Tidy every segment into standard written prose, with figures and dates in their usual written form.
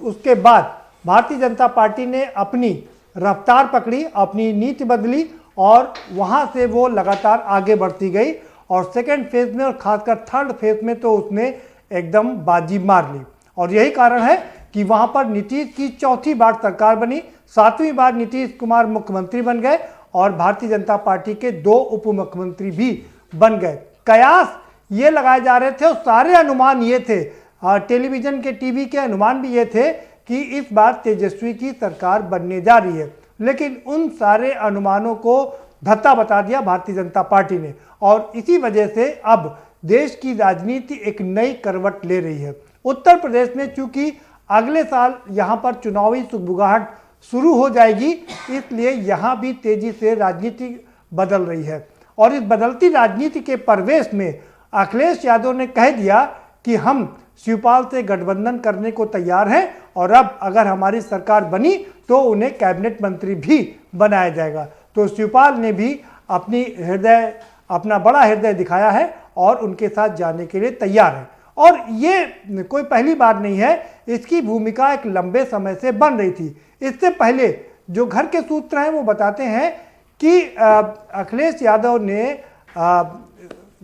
उसके बाद भारतीय जनता पार्टी ने अपनी रफ्तार पकड़ी, अपनी नीति बदली और वहां से वो लगातार आगे बढ़ती गई और सेकेंड फेज में और खासकर थर्ड फेज में तो उसने एकदम बाजी मार ली। और यही कारण है कि वहां पर नीतीश की चौथी बार सरकार बनी, 7वीं बार नीतीश कुमार मुख्यमंत्री बन गए और भारतीय जनता पार्टी के 2 उप मुख्यमंत्री भी बन गए। कयास ये लगाए जा रहे थे और सारे अनुमान ये थे, टेलीविजन के टीवी के अनुमान भी ये थे कि इस बार तेजस्वी की सरकार बनने जा रही है, लेकिन उन सारे अनुमानों को धत्ता बता दिया भारतीय जनता पार्टी ने और इसी वजह से अब देश की राजनीति एक नई करवट ले रही है। उत्तर प्रदेश में चूंकि अगले साल यहां पर चुनावी सुगबुगाहट शुरू हो जाएगी, इसलिए यहां भी तेजी से राजनीति बदल रही है और इस बदलती राजनीति के परिवेश में अखिलेश यादव ने कह दिया कि हम शिवपाल से गठबंधन करने को तैयार हैं और अब अगर हमारी सरकार बनी तो उन्हें कैबिनेट मंत्री भी बनाया जाएगा। तो शिवपाल ने भी अपना बड़ा हृदय दिखाया है और उनके साथ जाने के लिए तैयार है और ये कोई पहली बार नहीं है, इसकी भूमिका एक लंबे समय से बन रही थी। इससे पहले जो घर के सूत्र हैं वो बताते हैं कि अखिलेश यादव ने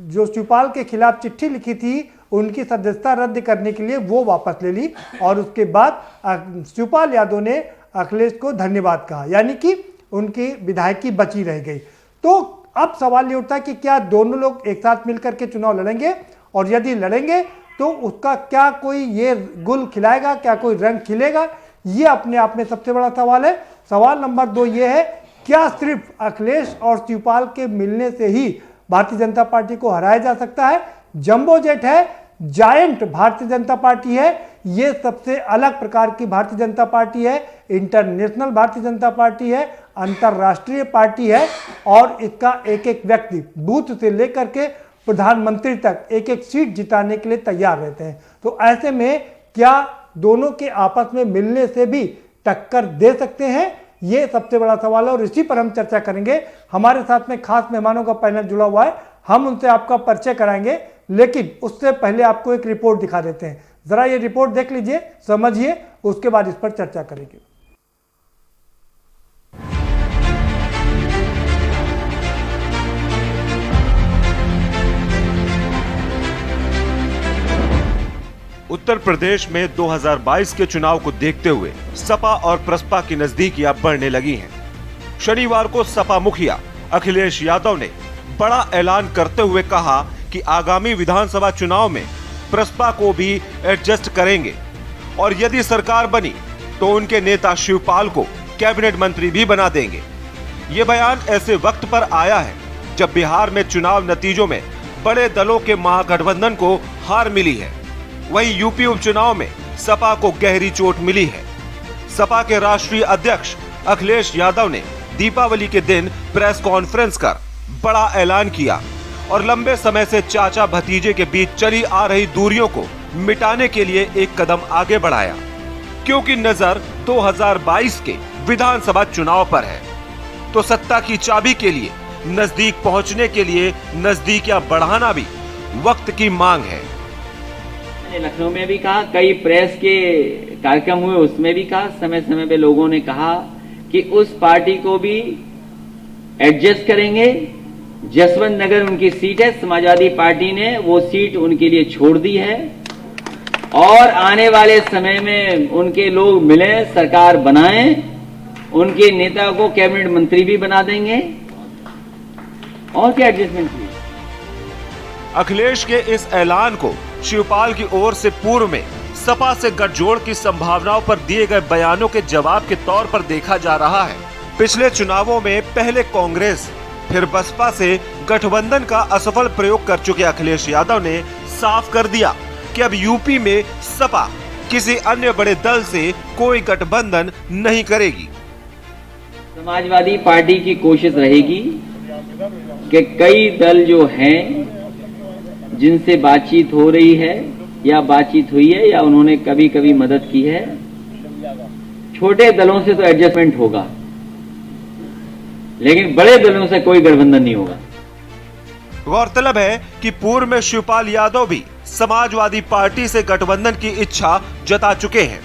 जो शिवपाल के खिलाफ चिट्ठी लिखी थी उनकी सदस्यता रद्द करने के लिए वो वापस ले ली और उसके बाद शिवपाल यादव ने अखिलेश को धन्यवाद कहा, यानी कि उनकी विधायकी बची रह गई। तो अब सवाल ये उठता है कि क्या दोनों लोग एक साथ मिलकर के चुनाव लड़ेंगे और यदि लड़ेंगे तो उसका क्या कोई ये गुल खिलाएगा, क्या कोई रंग खिलेगा, ये अपने आप में सबसे बड़ा सवाल है। सवाल नंबर 2 ये है, क्या सिर्फ अखिलेश और शिवपाल के मिलने से ही भारतीय जनता पार्टी को हराया जा सकता है? जंबो जेट है, जायंट भारतीय जनता पार्टी है, ये सबसे अलग प्रकार की भारतीय जनता पार्टी है, इंटरनेशनल भारतीय जनता पार्टी है, अंतरराष्ट्रीय पार्टी है और इसका एक एक व्यक्ति बूथ से लेकर के प्रधानमंत्री तक एक एक सीट जिताने के लिए तैयार रहते हैं। तो ऐसे में क्या दोनों के आपस में मिलने से भी टक्कर दे सकते हैं? ये सबसे बड़ा सवाल है और इसी पर हम चर्चा करेंगे। हमारे साथ में खास मेहमानों का पैनल जुड़ा हुआ है, हम उनसे आपका परिचय कराएंगे, लेकिन उससे पहले आपको एक रिपोर्ट दिखा देते हैं। जरा ये रिपोर्ट देख लीजिए, समझिए, उसके बाद इस पर चर्चा करेंगे। उत्तर प्रदेश में 2022 के चुनाव को देखते हुए सपा और प्रसपा की नजदीकियां बढ़ने लगी हैं। शनिवार को सपा मुखिया अखिलेश यादव ने बड़ा ऐलान करते हुए कहा कि आगामी विधानसभा चुनाव में प्रसपा को भी एडजस्ट करेंगे और यदि सरकार बनी तो उनके नेता शिवपाल को कैबिनेट मंत्री भी बना देंगे। ये बयान ऐसे वक्त पर आया है जब बिहार में चुनाव नतीजों में बड़े दलों के महागठबंधन को हार मिली है। वहीं यूपी उपचुनाव में सपा को गहरी चोट मिली है। सपा के राष्ट्रीय अध्यक्ष अखिलेश यादव ने दीपावली के दिन प्रेस कॉन्फ्रेंस कर बड़ा ऐलान किया और लंबे समय से चाचा भतीजे के बीच चली आ रही दूरियों को मिटाने के लिए एक कदम आगे बढ़ाया, क्योंकि नजर 2022 के विधानसभा चुनाव पर है। तो सत्ता की चाबी के लिए नजदीक पहुंचने के लिए नजदीकियां बढ़ाना भी वक्त की मांग है। लखनऊ में भी कहा, कई प्रेस के कार्यक्रम हुए उसमें भी कहा, समय समय पे लोगों ने कहा कि उस पार्टी को भी एडजस्ट करेंगे। जसवंत नगर उनकी सीट है, समाजवादी पार्टी ने वो सीट उनके लिए छोड़ दी है और आने वाले समय में उनके लोग मिले, सरकार बनाएं, उनके नेता को कैबिनेट मंत्री भी बना देंगे। और क्या एडजस्टमेंट की? अखिलेश के इस ऐलान को शिवपाल की ओर से पूर्व में सपा से गठजोड़ की संभावनाओं पर दिए गए बयानों के जवाब के तौर पर देखा जा रहा है। पिछले चुनावों में पहले कांग्रेस फिर बसपा से गठबंधन का असफल प्रयोग कर चुके अखिलेश यादव ने साफ कर दिया कि अब यूपी में सपा किसी अन्य बड़े दल से कोई गठबंधन नहीं करेगी। समाजवादी पार्टी की कोशिश रहेगी कि कई दल जो हैं जिनसे बातचीत हो रही है या बातचीत हुई है या उन्होंने कभी कभी मदद की है, छोटे दलों से तो एडजस्टमेंट होगा लेकिन बड़े दलों से कोई गठबंधन नहीं होगा। गौरतलब है कि पूर्व में शिवपाल यादव भी समाजवादी पार्टी से गठबंधन की इच्छा जता चुके हैं।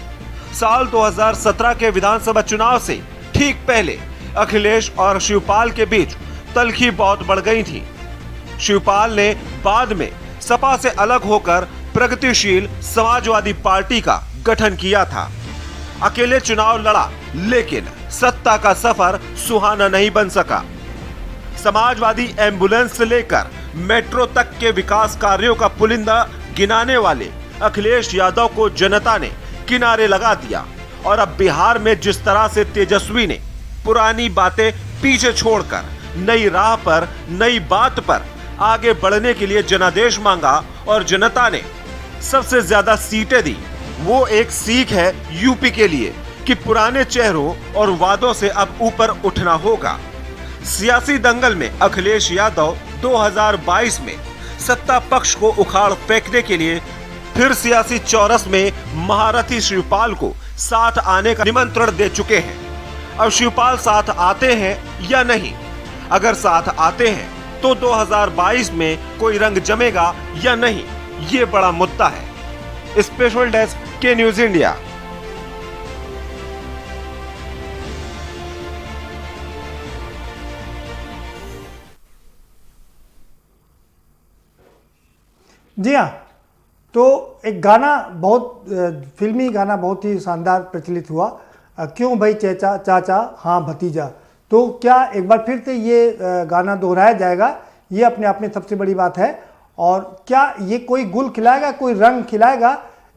साल 2017 के विधानसभा चुनाव से ठीक पहले अखिलेश और शिवपाल के बीच तल्खी बहुत बढ़ गई थी। शिवपाल ने बाद में सपा से अलग होकर प्रगतिशील समाजवादी पार्टी का गठन किया था। अकेले चुनाव लड़ा, लेकिन सत्ता का सफर सुहाना नहीं बन सका। समाजवादी एम्बुलेंस से लेकर मेट्रो तक के विकास कार्यों का पुलिंदा गिनाने वाले अखिलेश यादव को जनता ने किनारे लगा दिया और अब बिहार में जिस तरह से तेजस्वी ने पुरानी बातें पीछे छोड़कर नई राह पर, नई बात पर आगे बढ़ने के लिए जनादेश मांगा और जनता ने सबसे ज्यादा सीटें दी, वो एक सीख है यूपी के लिए कि पुराने चेहरों और वादों से अब ऊपर उठना होगा। सियासी दंगल में अखिलेश यादव 2022 में सत्ता पक्ष को उखाड़ फेंकने के लिए फिर सियासी चौरस में महारथी शिवपाल को साथ आने का निमंत्रण दे चुके हैं। अब शिवपाल साथ आते हैं या नहीं? अगर साथ आते हैं तो 2022 में कोई रंग जमेगा या नहीं, ये बड़ा मुद्दा है। स्पेशल डेस्क के न्यूज इंडिया। जी हाँ, तो एक गाना बहुत फिल्मी गाना बहुत ही शानदार प्रचलित हुआ, क्यों भाई चाचा चाचा हाँ भतीजा। तो क्या एक बार फिर से ये गाना दोहराया जाएगा, ये अपने आप में सबसे बड़ी बात है। और क्या ये कोई गुल खिलाएगा, कोई रंग खिलाएगा,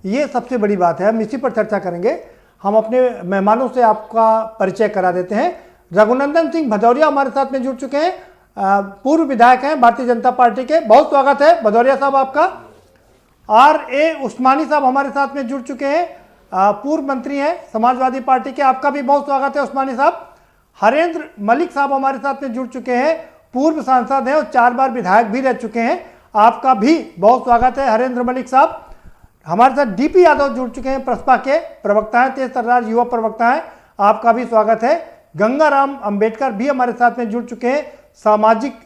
ये सबसे बड़ी बात है। हम इसी पर चर्चा करेंगे। हम अपने मेहमानों से आपका परिचय करा देते हैं। रघुनंदन सिंह भदौरिया हमारे साथ में जुड़ चुके हैं, पूर्व विधायक हैं भारतीय जनता पार्टी के। बहुत स्वागत है भदौरिया साहब आपका। R.A. उस्मानी साहब हमारे साथ में जुड़ चुके हैं, पूर्व मंत्री हैं समाजवादी पार्टी के। आपका भी बहुत स्वागत है उस्मानी साहब। हरेंद्र मलिक साहब हमारे साथ में जुड़ चुके हैं, पूर्व सांसद हैं और 4 बार विधायक भी रह चुके हैं। आपका भी बहुत स्वागत है हरेंद्र मलिक साहब। हमारे साथ D.P. यादव जुड़ चुके हैं, प्रसपा के प्रवक्ता हैं, तेज तर्रार युवा प्रवक्ता हैं। आपका भी स्वागत है। गंगाराम अंबेडकर भी हमारे साथ में जुड़ चुके हैं, सामाजिक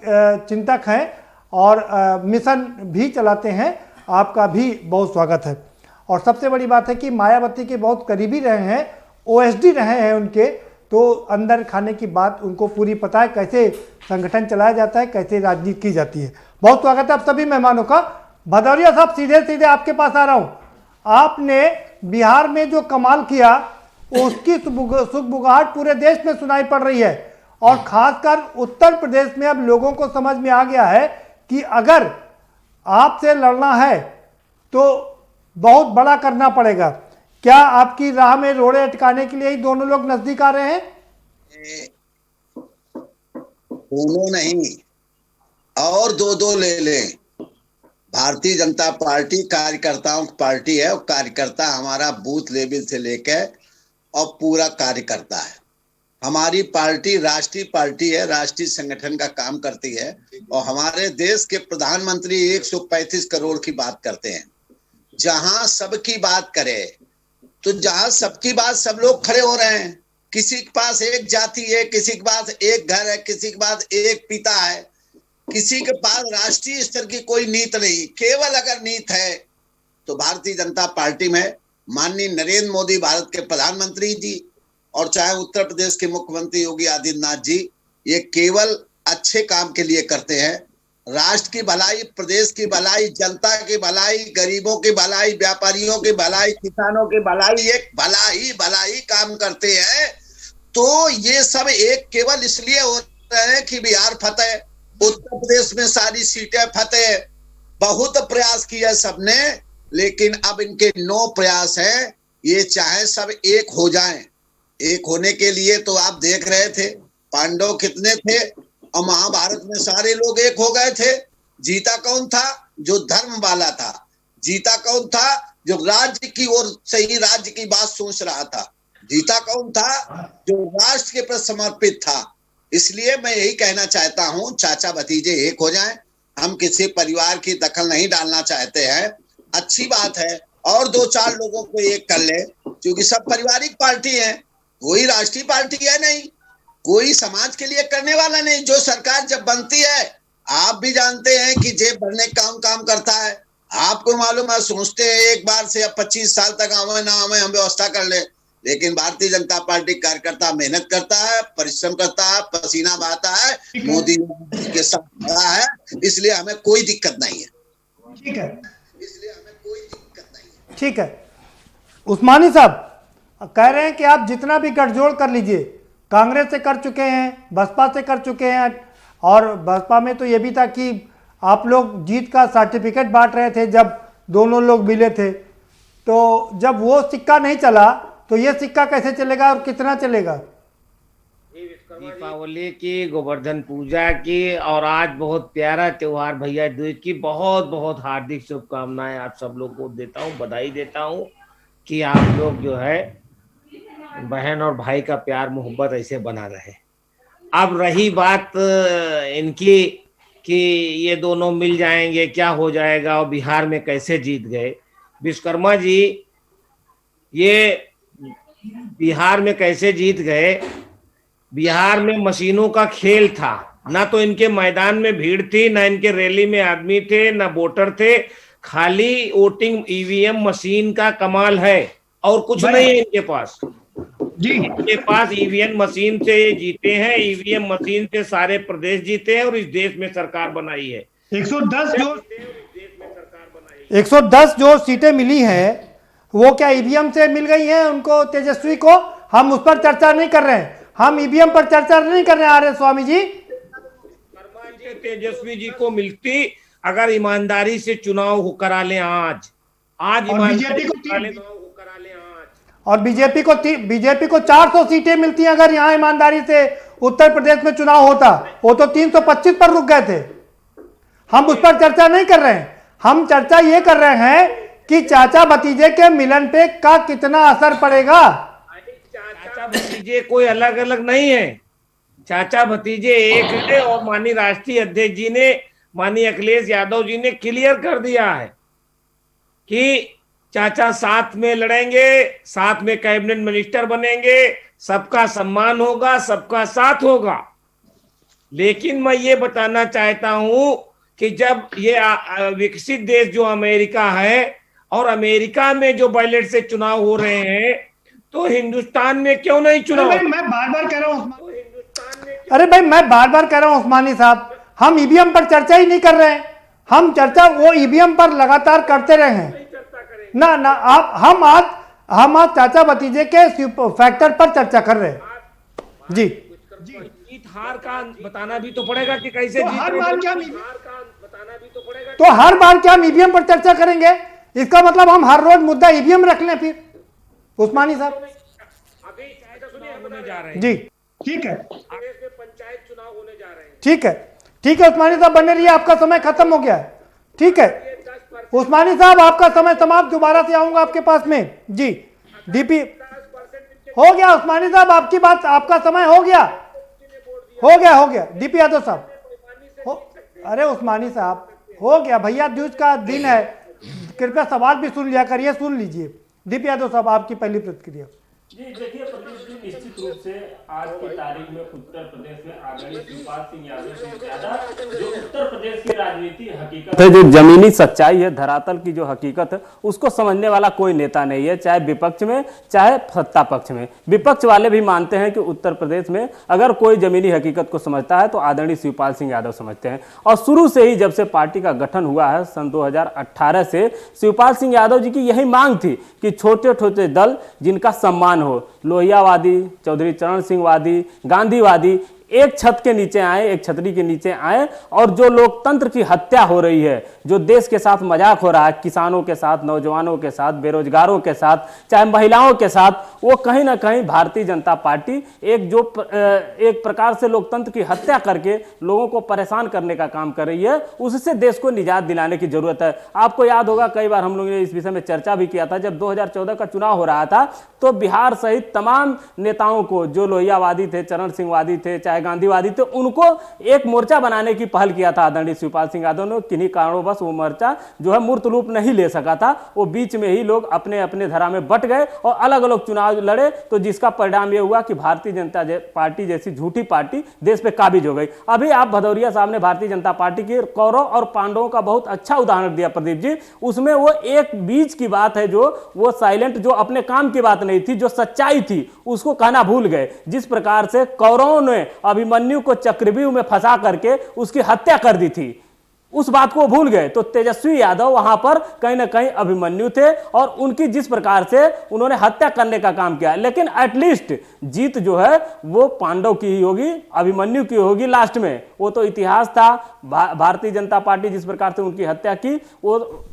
चिंतक हैं और मिशन भी चलाते हैं। आपका भी बहुत स्वागत है। और सबसे बड़ी बात है कि मायावती के बहुत करीबी रहे हैं, OSD रहे हैं उनके, तो अंदर खाने की बात उनको पूरी पता है, कैसे संगठन चलाया जाता है, कैसे राजनीति की जाती है। बहुत स्वागत है आप सभी मेहमानों का। भदौरिया साहब, सीधे सीधे आपके पास आ रहा हूँ। आपने बिहार में जो कमाल किया उसकी सुगबुगाहट पूरे देश में सुनाई पड़ रही है, और खासकर उत्तर प्रदेश में अब लोगों को समझ में आ गया है कि अगर आपसे लड़ना है तो बहुत बड़ा करना पड़ेगा। क्या आपकी राह में रोड़े अटकाने के लिए ही दोनों लोग नजदीक आ रहे हैं? दोनों नहीं, और दो ले लें। भारतीय जनता पार्टी कार्यकर्ताओं की पार्टी है, और कार्यकर्ता हमारा बूथ लेवल से लेकर और पूरा कार्यकर्ता है। हमारी पार्टी राष्ट्रीय पार्टी है, राष्ट्रीय संगठन का काम करती है। और हमारे देश के प्रधानमंत्री 135 करोड़ की बात करते हैं। जहां सबकी बात करे तो जहां सबकी बात, सब लोग खड़े हो रहे हैं। किसी के पास एक जाति है, किसी के पास एक घर है, किसी के पास एक पिता है, किसी के पास राष्ट्रीय स्तर की कोई नीति नहीं। केवल अगर नीति है तो भारतीय जनता पार्टी में माननीय नरेंद्र मोदी भारत के प्रधानमंत्री जी और चाहे उत्तर प्रदेश के मुख्यमंत्री योगी आदित्यनाथ जी, ये केवल अच्छे काम के लिए करते हैं। राष्ट्र की भलाई, प्रदेश की भलाई, जनता की भलाई, गरीबों की भलाई, व्यापारियों की भलाई, किसानों की भलाई, एक भलाई काम करते हैं। तो ये सब एक केवल इसलिए हो रहे हैं कि बिहार फतेह, उत्तर प्रदेश में सारी सीटें फतेह। बहुत प्रयास किया सबने, लेकिन अब इनके 9 प्रयास हैं। ये चाहे सब एक हो जाएं। एक होने के लिए तो आप देख रहे थे पांडव कितने थे, और महाभारत में सारे लोग एक हो गए थे। जीता कौन था? जो धर्म वाला था। जीता कौन था? जो राज्य की ओर सही राज्य की बात सोच रहा था। जीता कौन था? जो राष्ट्र के प्रति समर्पित था। इसलिए मैं यही कहना चाहता हूं, चाचा भतीजे एक हो जाएं। हम किसी परिवार की दखल नहीं डालना चाहते हैं। अच्छी बात है, और 2-4 लोगों को एक कर ले, क्योंकि सब पारिवारिक पार्टी है, कोई राष्ट्रीय पार्टी है नहीं, कोई समाज के लिए करने वाला नहीं। जो सरकार जब बनती है, आप भी जानते हैं कि जेब भरने काम करता है। आपको मालूम है, सोचते हैं एक बार से अब 25 साल तक आवे ना आवे हम व्यवस्था कर ले। लेकिन भारतीय जनता पार्टी कार्यकर्ता मेहनत करता है, परिश्रम करता है, पसीना बहाता है, मोदी के साथ खड़ा है, इसलिए हमें कोई दिक्कत नहीं है। ठीक है, इसलिए हमें कोई दिक्कत नहीं है। ठीक है। उस्मानी साहब कह रहे हैं कि आप जितना भी गठजोड़ कर लीजिए, कांग्रेस से कर चुके हैं, बसपा से कर चुके हैं, और बसपा में तो ये भी था कि आप लोग जीत का सर्टिफिकेट बांट रहे थे जब दोनों लोग मिले थे, तो जब वो सिक्का नहीं चला तो ये सिक्का कैसे चलेगा और कितना चलेगा? दीपावली की, गोवर्धन पूजा की और आज बहुत प्यारा त्योहार भैया दूज की बहुत बहुत हार्दिक शुभकामनाएं आप सब लोग को देता हूं, बधाई देता हूं कि आप लोग जो है बहन और भाई का प्यार मोहब्बत ऐसे बना रहे। अब रही बात इनकी कि ये दोनों मिल जाएंगे, क्या हो जाएगा और बिहार में कैसे जीत गए। विश्वकर्मा जी ये बिहार में कैसे जीत गए? बिहार में मशीनों का खेल था, ना तो इनके मैदान में भीड़ थी, ना इनके रैली में आदमी थे, ना वोटर थे, खाली वोटिंग ईवीएम मशीन का कमाल है और कुछ नहीं है इनके पास जी। इनके पास ईवीएम मशीन से ये जीते हैं, ईवीएम मशीन से सारे प्रदेश जीते हैं और इस देश में सरकार बनाई है। 110 जो सीटें मिली हैं वो क्या ईवीएम से मिल गई हैं उनको, तेजस्वी को? हम उस पर चर्चा नहीं कर रहे हैं, हम ईवीएम पर चर्चा नहीं कर रहे हैं। आर्य स्वामी जी, तेजस्वी जी को मिलती अगर ईमानदारी से चुनाव करा ले आज ईमानदारी को करा ले आज, और बीजेपी को 400 सीटें मिलती अगर यहाँ ईमानदारी से उत्तर प्रदेश में चुनाव होता। वो तो 325 पर रुक गए थे। हम उस पर चर्चा नहीं कर रहे हैं, हम चर्चा ये कर रहे हैं कि चाचा भतीजे के मिलन पे का कितना असर पड़ेगा। चाचा भतीजे कोई अलग अलग नहीं है, चाचा भतीजे एक है। और माननीय राष्ट्रीय अध्यक्ष जी ने, माननीय अखिलेश यादव जी ने क्लियर कर दिया है कि चाचा साथ में लड़ेंगे, साथ में कैबिनेट मिनिस्टर बनेंगे, सबका सम्मान होगा, सबका साथ होगा। लेकिन मैं ये बताना चाहता हूं कि जब ये विकसित देश जो अमेरिका है और अमेरिका में जो बैलेट से चुनाव हो रहे हैं तो हिंदुस्तान में क्यों नहीं चुनाव? मैं बार बार कह रहा हूं, अरे भाई मैं बार बार कह रहा हूं उस्मानी साहब, हम ईवीएम पर चर्चा ही नहीं कर रहे हैं। हम चर्चा वो ईवीएम पर लगातार करते रहे हैं ना ना। आप हम आज चाचा भतीजे के फैक्टर पर चर्चा कर रहे हैं जी। जीत हार का बताना भी तो पड़ेगा कि कैसे तो जीत हर रहे बार हैं। क्या बताना भी तो पड़ेगा। तो हर बार क्या हम ईवीएम पर चर्चा करेंगे? इसका मतलब हम हर रोज मुद्दा ईवीएम रख लें फिर? उस्मानी साहब अभी चुनाव होने जा रहे हैं जी, ठीक है, पंचायत चुनाव होने जा रहे हैं। ठीक है, ठीक है उस्मानी साहब बने रहिए, आपका समय खत्म हो गया है। ठीक है उस्मानी साहब, आपका समय समाप्त, दोबारा से आऊंगा आपके पास में जी। डीपी हो गया उस्मानी साहब, आपकी बात, आपका समय हो गया, हो गया। डीपी यादव साहब अरे उस्मानी साहब हो गया भैया, दूज का दिन है, कृपया सवाल भी सुन लिया करिए, सुन लीजिए। डीपी यादव साहब आपकी पहली प्रतिक्रिया। जी देखिए प्रदीप जी, निश्चित रूप से आज की तारीख में उत्तर प्रदेश में आदरणीय शिवपाल सिंह यादव से ज्यादा जो उत्तर प्रदेश की राजनीति हकीकत है, जो जमीनी सच्चाई है, धरातल की जो हकीकत है, उसको समझने वाला कोई नेता नहीं है, चाहे विपक्ष में चाहे सत्ता पक्ष में। विपक्ष वाले भी मानते हैं कि उत्तर प्रदेश में अगर कोई जमीनी हकीकत को समझता है तो आदरणीय शिवपाल सिंह यादव समझते हैं। और शुरू से ही जब से पार्टी का गठन हुआ है सन 2018 से, शिवपाल सिंह यादव जी की यही मांग थी कि छोटे छोटे दल जिनका सम्मान हो, लोहियावादी, चौधरी चरण सिंह वादी, गांधीवादी, एक छत के नीचे आए, एक छतरी के नीचे आए। और जो लोकतंत्र की हत्या हो रही है, जो देश के साथ मजाक हो रहा है, किसानों के साथ, नौजवानों के साथ, बेरोजगारों के साथ, चाहे महिलाओं के साथ, वो कहीं ना कहीं भारतीय जनता पार्टी एक प्रकार से लोकतंत्र की हत्या करके लोगों को परेशान करने का काम कर रही है। उससे देश को निजात दिलाने की जरूरत है। आपको याद होगा कई बार हम लोगों ने इस विषय में चर्चा भी किया था। जब 2014 का चुनाव हो रहा था तो बिहार सहित तमाम नेताओं को, जो लोहियावादी थे, चरण सिंहवादी थे, चाहे गांधीवादी थे, उनको एक मोर्चा बनाने की पहल किया था आदरणीय शिवपाल सिंह यादव ने। किन्हीं कारणों वो मोर्चा जो है मूर्त रूप नहीं ले सका था। वो बीच में ही लोग अपने अपने धारा में बट गए और अलग अलग चुनाव लड़े, तो जिसका परिणाम ये हुआ कि भारतीय जनता पार्टी जैसी झूठी पार्टी देश पे काबिज हो गई। अभी आप भदौरिया साहब ने भारतीय जनता पार्टी के कौरव और पांडवों का बहुत अच्छा उदाहरण दिया प्रदीप जी। उसमें वो एक बीच की बात है, जो वो साइलेंट, जो अपने काम की बात नहीं थी, जो सच्चाई थी, उसको कहना भूल गए। जिस प्रकार से कौरवों ने अभिमन्यु को चक्रव्यूह में फंसा करके उसकी हत्या कर दी थी, उस बात को भूल गए। तो तेजस्वी यादव वहां पर कहीं ना कहीं अभिमन्यु थे और उनकी जिस प्रकार से उन्होंने हत्या करने का काम किया, लेकिन एटलीस्ट जीत जो है वो पांडव की ही होगी, अभिमन्यु की होगी लास्ट में। वो तो इतिहास था। भारतीय जनता पार्टी जिस प्रकार से उनकी हत्या की वो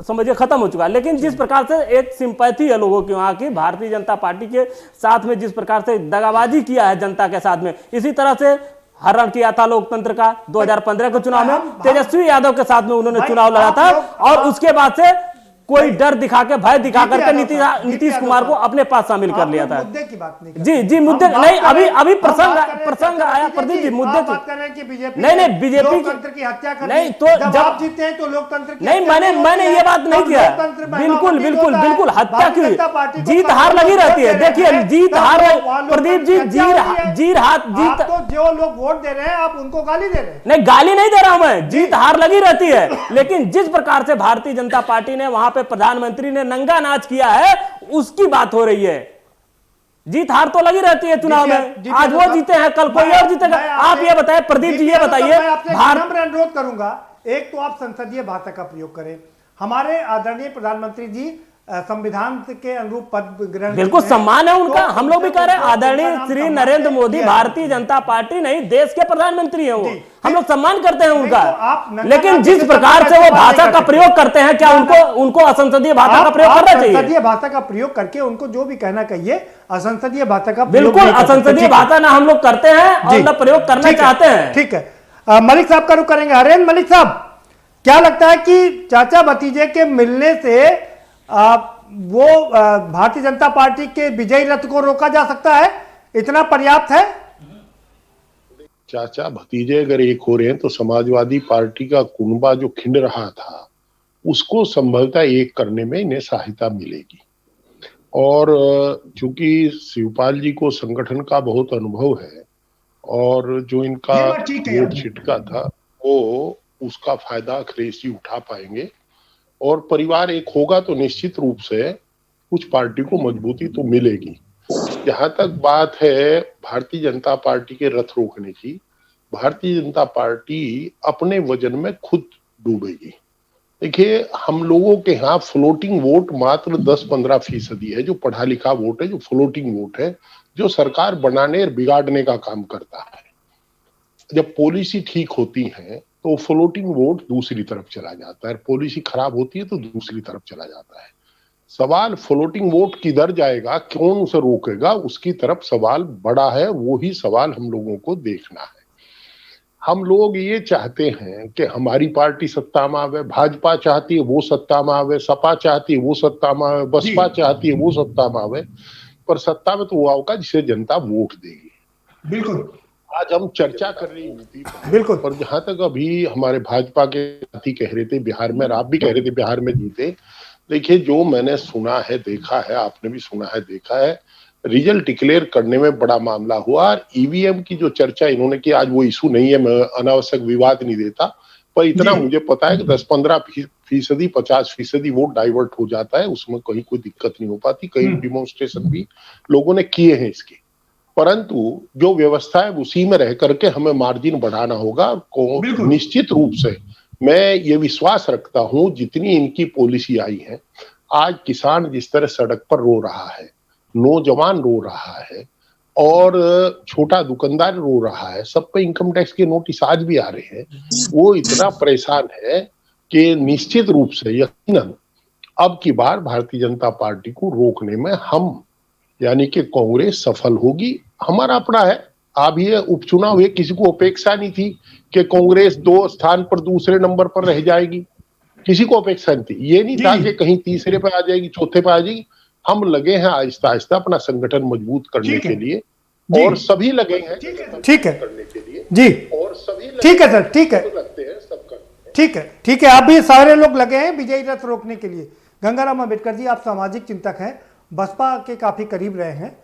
समझिए खत्म हो चुका। लेकिन जिस प्रकार से एक सिंपैथी है लोगों की वहां की भारतीय जनता पार्टी के साथ में, जिस प्रकार से दगाबाजी किया है जनता के साथ में, इसी तरह से हरण किया था लोकतंत्र का 2015 के चुनाव में, तेजस्वी यादव के साथ में उन्होंने चुनाव लड़ा था। और उसके बाद से कोई डर दिखा के, भय दिखा करके नीतीश कुमार को अपने पास शामिल कर लिया था। मुद्दे की बात नहीं, जी मुद्दे नहीं, अभी प्रसंग आया प्रदीप जी, मुद्दे बात कर रहे हैं कि बीजेपी नहीं बीजेपी लोकतंत्र की हत्या कर नहीं, तो जब आप जीते हैं तो लोकतंत्र की नहीं, मैंने ये बात नहीं किया। बिल्कुल हत्या की जीत हार लगी रहती है। देखिए जीत हार, प्रदीप जी जीत हार, जीत, तो जो लोग वोट दे रहे हैं आप उनको गाली दे रहे हैं। नहीं, गाली नहीं दे रहा हूं मैं, जीत हार लगी रहती है। लेकिन जिस प्रकार से भारतीय जनता पार्टी ने वहां पे प्रधानमंत्री ने नंगा नाच किया है, उसकी बात हो रही है। जीत हार तो लगी रहती है चुनाव में। आज वो जीते हैं, कल कोई और जीतेगा। आप ये बताएं प्रदीप जी, ये बताइए, नम्र अनुरोध करूंगा, एक तो आप संसदीय भाषा का प्रयोग करें। हमारे आदरणीय प्रधानमंत्री जी संविधान के अनुरूप पद ग्रहण, बिल्कुल सम्मान है उनका। हम लोग भी कह रहे हैं आदरणीय श्री नरेंद्र मोदी भारतीय जनता पार्टी नहीं, देश के प्रधानमंत्री हैं वो, हम लोग सम्मान करते हैं उनका। लेकिन जिस प्रकार से वो भाषा का प्रयोग करते हैं, क्या उनको असंसदीय भाषा का प्रयोग करना चाहिए? असंसदीय भाषा का प्रयोग करके उनको जो भी कहना कहिए, असंसदीय भाषा का बिल्कुल असंसदीय भाषा ना हम लोग करते हैं और ना प्रयोग करना चाहते हैं। ठीक है, मलिक साहब का रुख करेंगे। हरेन मलिक साहब, क्या लगता है कि चाचा भतीजे के मिलने से वो भारतीय जनता पार्टी के विजयी रथ को रोका जा सकता है? इतना पर्याप्त है? चाचा भतीजे अगर एक हो रहे हैं तो समाजवादी पार्टी का कुनबा जो खिंड रहा था उसको संभवतः एक करने में इन्हें सहायता मिलेगी। और चूंकि शिवपाल जी को संगठन का बहुत अनुभव है और जो इनका वोट छिटका था वो उसका फायदा अखिलेश जी उठा पाएंगे और परिवार एक होगा तो निश्चित रूप से कुछ पार्टी को मजबूती तो मिलेगी। जहां तक बात है भारतीय जनता पार्टी के रथ रोकने की, भारतीय जनता पार्टी अपने वजन में खुद डूबेगी। देखिए, हम लोगों के यहाँ फ्लोटिंग वोट मात्र 10-15% है, जो पढ़ा लिखा वोट है, जो फ्लोटिंग वोट है, जो सरकार बनाने और बिगाड़ने का काम करता है। जब पॉलिसी ठीक होती है तो फ्लोटिंग वोट दूसरी तरफ चला जाता है, पॉलिसी खराब होती है तो दूसरी तरफ चला जाता है। सवाल फ्लोटिंग वोट किधर जाएगा, कौन उसे रोकेगा, उसकी तरफ सवाल बड़ा है। वो ही सवाल हम लोगों को देखना है। हम लोग ये चाहते हैं कि हमारी पार्टी सत्ता में आवे, भाजपा चाहती है वो सत्ता में आवे, सपा चाहती है वो सत्ता में आवे, बसपा चाहती है वो सत्ता में आवे, पर सत्ता में तो वो होगा जिसे जनता वोट देगी। बिल्कुल, आज हम चर्चा कर रहे हैं यूपी पर, बिल्कुल, और जहां तक अभी हमारे भाजपा के साथी कह रहे थे बिहार में, आप भी कह रहे थे बिहार में जीते। देखिए, जो मैंने सुना है, देखा है, आपने भी सुना है, देखा है, रिजल्ट डिक्लेयर करने में बड़ा मामला हुआ। और ईवीएम की जो चर्चा इन्होंने की, आज वो इशू नहीं है, मैं अनावश्यक विवाद नहीं देता, पर इतना मुझे पता है कि 10-15%, 50% वोट डाइवर्ट हो जाता है, उसमें कहीं कोई दिक्कत नहीं हो पाती। कई डिमोन्स्ट्रेशन भी लोगों ने किए हैं इसके, परंतु जो व्यवस्था है उसी में रह करके हमें मार्जिन बढ़ाना होगा। निश्चित रूप से मैं ये विश्वास रखता हूं, जितनी इनकी पॉलिसी आई है, आज किसान जिस तरह सड़क पर रो रहा है, नौजवान रो रहा है और छोटा दुकानदार रो रहा है, सब पे इनकम टैक्स के नोटिस आज भी आ रहे हैं, वो इतना परेशान है कि निश्चित रूप से यकीनन अब की बार भारतीय जनता पार्टी को रोकने में हम यानी कि कांग्रेस सफल होगी। हमारा अपना है, अब ये उपचुनाव हुए, किसी को अपेक्षा नहीं थी कि कांग्रेस 2 स्थान पर दूसरे नंबर पर रह जाएगी, किसी को अपेक्षा नहीं थी। ये नहीं था कि कहीं तीसरे पे आ जाएगी, चौथे पे आ जाएगी। हम लगे हैं आहिस्ता आहिस्ता अपना संगठन मजबूत करने ठीक है। के लिए, जी। और सभी लगे हैं ठीक है करने के लिए, जी, और सभी ठीक है सर, ठीक है, लगते हैं सब करते हैं। ठीक है, ठीक है। आप भी सारे लोग लगे हैं विजयी रथ रोकने के लिए। गंगाराम अम्बेडकर जी, आप सामाजिक चिंतक हैं, बसपा के काफी करीब रहे हैं,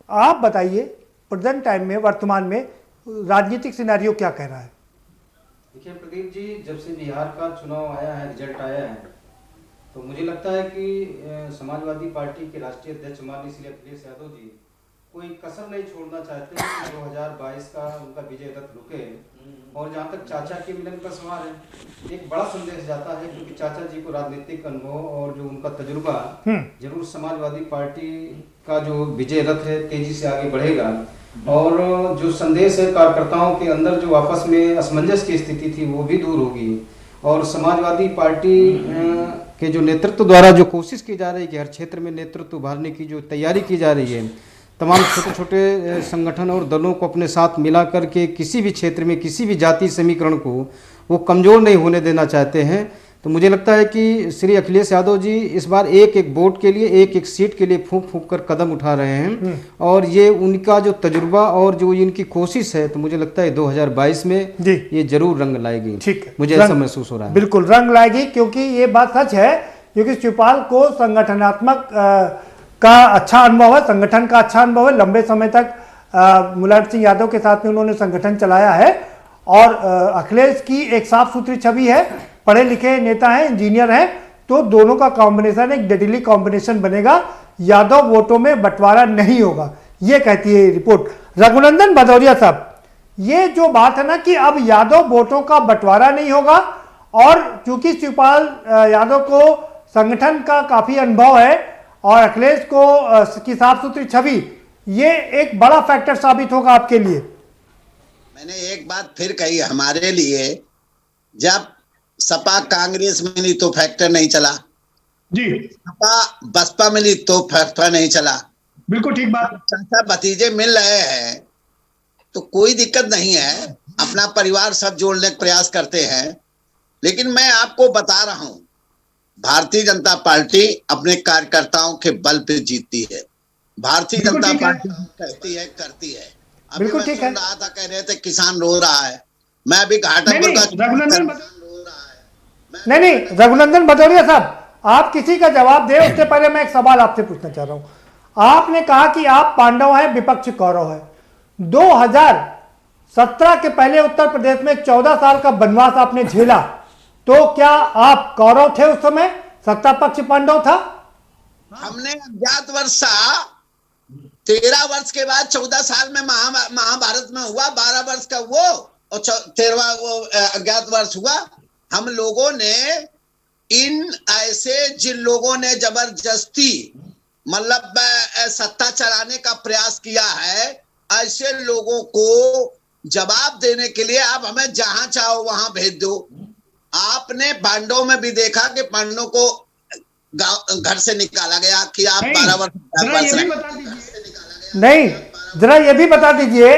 आप बताइए प्रेजेंट टाइम में, वर्तमान में राजनीतिक सिनेरियो क्या कह रहा है? देखिए प्रदीप जी, जब से बिहार का चुनाव आया है, रिजल्ट आया है, तो मुझे लगता है कि समाजवादी पार्टी के राष्ट्रीय अध्यक्ष माननीय श्री अखिलेश यादव जी कोई कसर नहीं छोड़ना चाहते हैं कि 2022 का उनका विजय रथ रुके। और जहाँ तक चाचा के मिलन का सवाल है, एक बड़ा संदेश जाता है, क्योंकि चाचा जी को राजनीतिक अनुभव और जो उनका तजुर्बा जरूर समाजवादी पार्टी का जो विजय रथ है तेजी से आगे बढ़ेगा। और जो संदेश है कार्यकर्ताओं के अंदर जो आपस में असमंजस की स्थिति थी वो भी दूर होगी। और समाजवादी पार्टी के जो नेतृत्व द्वारा जो कोशिश की जा रही है कि हर क्षेत्र में नेतृत्व उभारने की जो तैयारी की जा रही है, तमाम छोटे छोटे संगठन और दलों को अपने साथ मिला करके किसी भी क्षेत्र में किसी भी जाति समीकरण को वो कमज़ोर नहीं होने देना चाहते हैं। तो मुझे लगता है कि श्री अखिलेश यादव जी इस बार एक एक वोट के लिए, एक एक सीट के लिए फूंक फूंक कर कदम उठा रहे हैं। और ये उनका जो तजुर्बा और जो इनकी कोशिश है, तो मुझे लगता है 2022 में ये जरूर रंग लाएगी। ठीक है, मुझे ऐसा महसूस हो रहा है। बिल्कुल रंग लाएगी, क्योंकि ये बात सच है, क्योंकि शिवपाल को संगठनात्मक का अच्छा अनुभव है, संगठन का अच्छा अनुभव है। लंबे समय तक मुलायम सिंह यादव के साथ में उन्होंने संगठन चलाया है। और अखिलेश की एक साफ सुथरी छवि है, पढ़े लिखे नेता हैं, इंजीनियर हैं, तो दोनों का कॉम्बिनेशन एक डेडली कॉम्बिनेशन बनेगा। यादव वोटों में बंटवारा नहीं होगा, ये कहती है रिपोर्ट। रघुनंदन भदौरिया साहब, ये जो बात है ना कि अब यादव वोटों का बंटवारा नहीं होगा, और चूंकि शिवपाल यादव को संगठन का काफी अनुभव है और अखिलेश को की साफ सुथरी छवि, ये एक बड़ा फैक्टर साबित होगा आपके लिए। मैंने एक बात फिर कही, हमारे लिए जब सपा कांग्रेस मिली तो फैक्टर नहीं चला जी, सपा बसपा मिली तो फैक्टर नहीं चला। बिल्कुल ठीक बात। चाचा भतीजे मिल रहे हैं तो कोई दिक्कत नहीं है, अपना परिवार सब जोड़ने का प्रयास करते हैं। लेकिन मैं आपको बता रहा हूं, भारतीय जनता पार्टी अपने कार्यकर्ताओं के बल पे जीतती है। भारतीय जनता पार्टी कहती है, करती है। अभी मैं सुन रहा था, कह रहे थे किसान रो रहा है, मैं अभी घाटमपुर का नहीं, रघुनंदन भदौरिया साहब, आप किसी का जवाब दे उससे पहले मैं एक सवाल आपसे पूछना चाह रहा हूं। आपने कहा कि आप पांडव हैं, विपक्ष कौरव है। 2017 के पहले उत्तर प्रदेश में 14 साल का वनवास आपने झेला, तो क्या आप कौरव थे उस समय, सत्ता पक्ष पांडव था? हमने अज्ञात वर्षा 13 वर्ष के बाद 14 साल में महाभारत में हुआ, 12 वर्ष का वो और 13वां वो अज्ञात वर्ष हुआ। हम लोगों ने इन ऐसे जिन लोगों ने जबरदस्ती मतलब सत्ता चलाने का प्रयास किया है, ऐसे लोगों को जवाब देने के लिए आप हमें जहां चाहो वहां भेज दो। आपने पांडव में भी देखा कि पांडव को घर से निकाला गया कि आप 12 वर्ष नहीं, जरा ये भी बता दीजिए,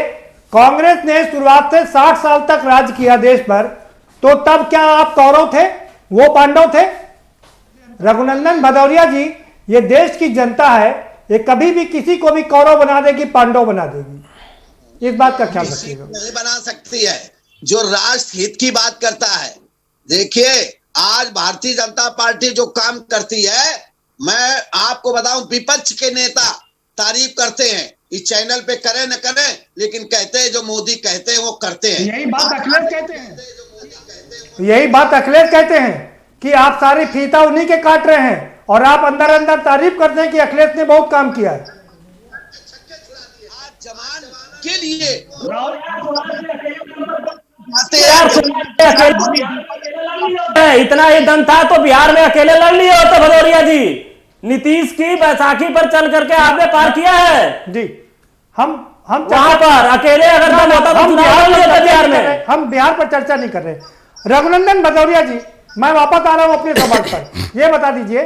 कांग्रेस ने शुरुआत से 60 साल तक राज किया देश पर, तो तब क्या आप कौरव थे, वो पांडव थे? रघुनंदन भदौरिया जी, ये देश की जनता है, ये कभी भी किसी को भी कौरव बना देगी, पांडव बना देगी, इस बात का ख्याल रखिएगा। नहीं बना सकती है जो राष्ट्र हित की बात करता है। देखिए, आज भारतीय जनता पार्टी जो काम करती है, मैं आपको बताऊं, विपक्ष के नेता तारीफ करते हैं, इस चैनल पे करें न करें, लेकिन कहते हैं जो मोदी कहते हैं वो करते हैं। यही बात अखिलेश कहते हैं, यही बात अखिलेश कहते हैं कि आप सारी फीता उन्हीं के काट रहे हैं, और आप अंदर अंदर तारीफ करते हैं कि अखिलेश ने बहुत काम किया है। आज जवान के लिए इतना ही दम था तो बिहार में अकेले लड़ लिए होते भदौरिया जी। नीतीश की बैसाखी पर चल करके आपने पार किया है जी। हम वहां पर अकेले अगर दम होता तो बिहार में। हम बिहार पर चर्चा नहीं कर रहे। रघुनंदन भदौरिया जी, मैं वापस आ रहा हूं अपने सवाल पर। ये बता दीजिए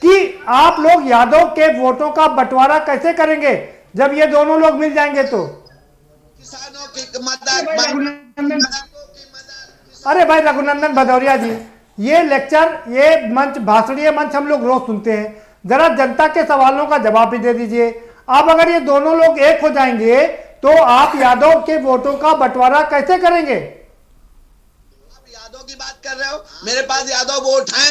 कि आप लोग यादव के वोटों का बंटवारा कैसे करेंगे जब ये दोनों लोग मिल जाएंगे तो? किसानों की मदद। अरे भाई रघुनंदन भदौरिया जी, ये लेक्चर, ये मंच, भाषणीय मंच हम लोग रोज सुनते हैं, जरा जनता के सवालों का जवाब भी दे दीजिए। अब अगर ये दोनों लोग एक हो जाएंगे तो आप यादव के वोटों का बंटवारा कैसे करेंगे? आप यादव की बात कर रहे हो, मेरे पास यादव वोट है,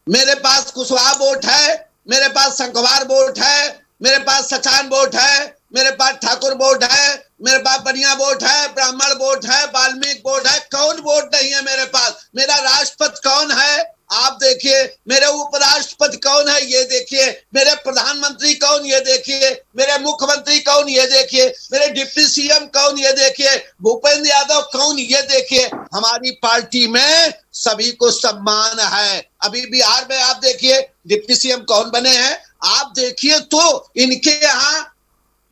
मेरे पास कुशवाहा वोट है, मेरे पास संखवार वोट है, मेरे पास सचान वोट है, मेरे पास ठाकुर वोट है, मेरे पास बनिया वोट है, ब्राह्मण वोट है, वाल्मीकि वोट है। कौन वोट नहीं है मेरे पास? मेरा राष्ट्रपति कौन है आप देखिए, मेरे उपराष्ट्रपति कौन है ये देखिए, मेरे प्रधानमंत्री कौन ये देखिए, मेरे मुख्यमंत्री कौन ये देखिए, मेरे डिप्टी सीएम कौन ये देखिए, भूपेंद्र यादव कौन ये देखिए। हमारी पार्टी में सभी को सम्मान है। अभी बिहार में आप देखिए डिप्टी सीएम कौन बने हैं, आप देखिए तो इनके यहाँ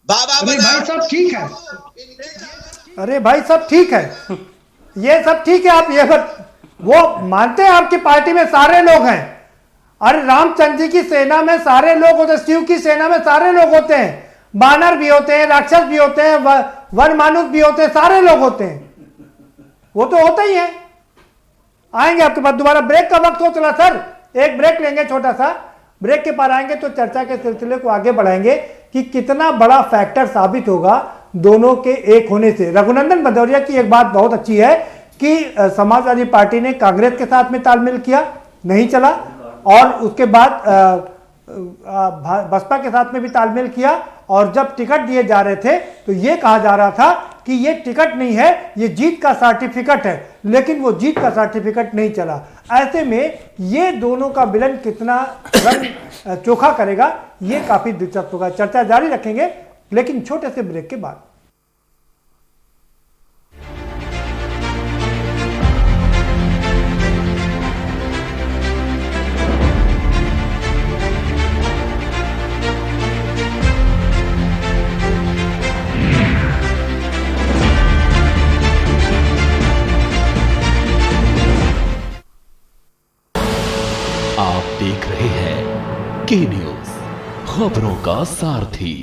बाबा अरे बना। भाई सब ठीक है, अरे भाई सब ठीक है, ये सब ठीक है। आप ये वो मानते हैं आपकी पार्टी में सारे लोग हैं। अरे रामचंद्र जी की सेना में सारे लोग होते हैं, शिव की सेना में सारे लोग होते हैं, बानर भी होते हैं, राक्षस भी होते हैं, वन मानुष भी होते हैं, सारे लोग होते हैं, वो तो होता ही है। आएंगे आपके पास, दोबारा ब्रेक का वक्त हो चला सर, एक ब्रेक लेंगे, छोटा सा ब्रेक के पार आएंगे तो चर्चा के सिलसिले को आगे बढ़ाएंगे कि कितना बड़ा फैक्टर साबित होगा दोनों के एक होने से। रघुनंदन भदौरिया की एक बात बहुत अच्छी है कि समाजवादी पार्टी ने कांग्रेस के साथ में तालमेल किया, नहीं चला, और उसके बाद बसपा के साथ में भी तालमेल किया, और जब टिकट दिए जा रहे थे तो ये कहा जा रहा था कि ये टिकट नहीं है, ये जीत का सर्टिफिकेट है, लेकिन वो जीत का सर्टिफिकेट नहीं चला। ऐसे में ये दोनों का विलन कितना रंग चोखा करेगा, ये काफी दिलचस्प होगा। चर्चा जारी रखेंगे लेकिन छोटे से ब्रेक के बाद। आप देख रहे हैं के न्यूज, खबरों का सारथी।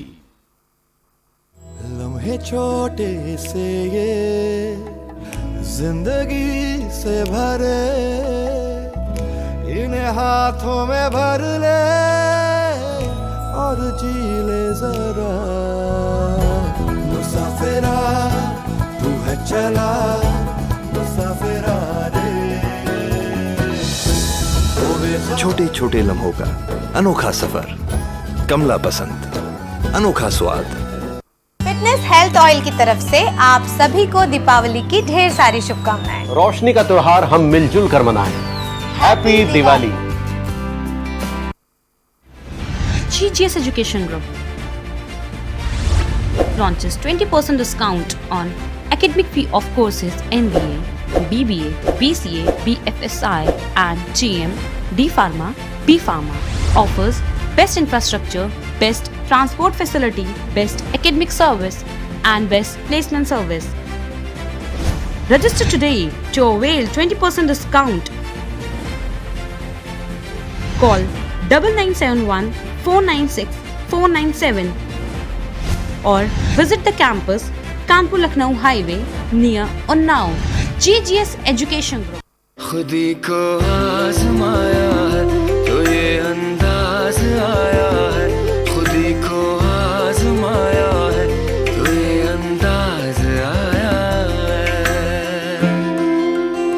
लम्हे छोटे से ये जिंदगी से भरे, इन्हें हाथों में भर ले और जी ले जरा। मुसाफिरा तू है चला, मुसाफिरा रे। छोटे छोटे लम्हों का अनोखा सफर, कमला पसंद, अनोखा स्वाद। फिटनेस हेल्थ ऑयल की तरफ से आप सभी को दीपावली की ढेर सारी शुभकामनाएं। रोशनी का त्योहार हम मिलजुल कर मनाएं। Happy Diwali. GGS Education Group launches 20% discount on academic fee of courses MBA, BBA, BCA, BFSI and GM, D Pharma, B Pharma. Offers best infrastructure, best transport facility, best academic service and best placement service. Register today to avail 20% discount. Call 9971 496 497 or visit the campus Kanpur Lucknow Highway near Unnao. GGS Education Group. खुदी को आजमाया है तो ये अंदाज आया है, खुदी को आजमाया है तो ये अंदाज आया है।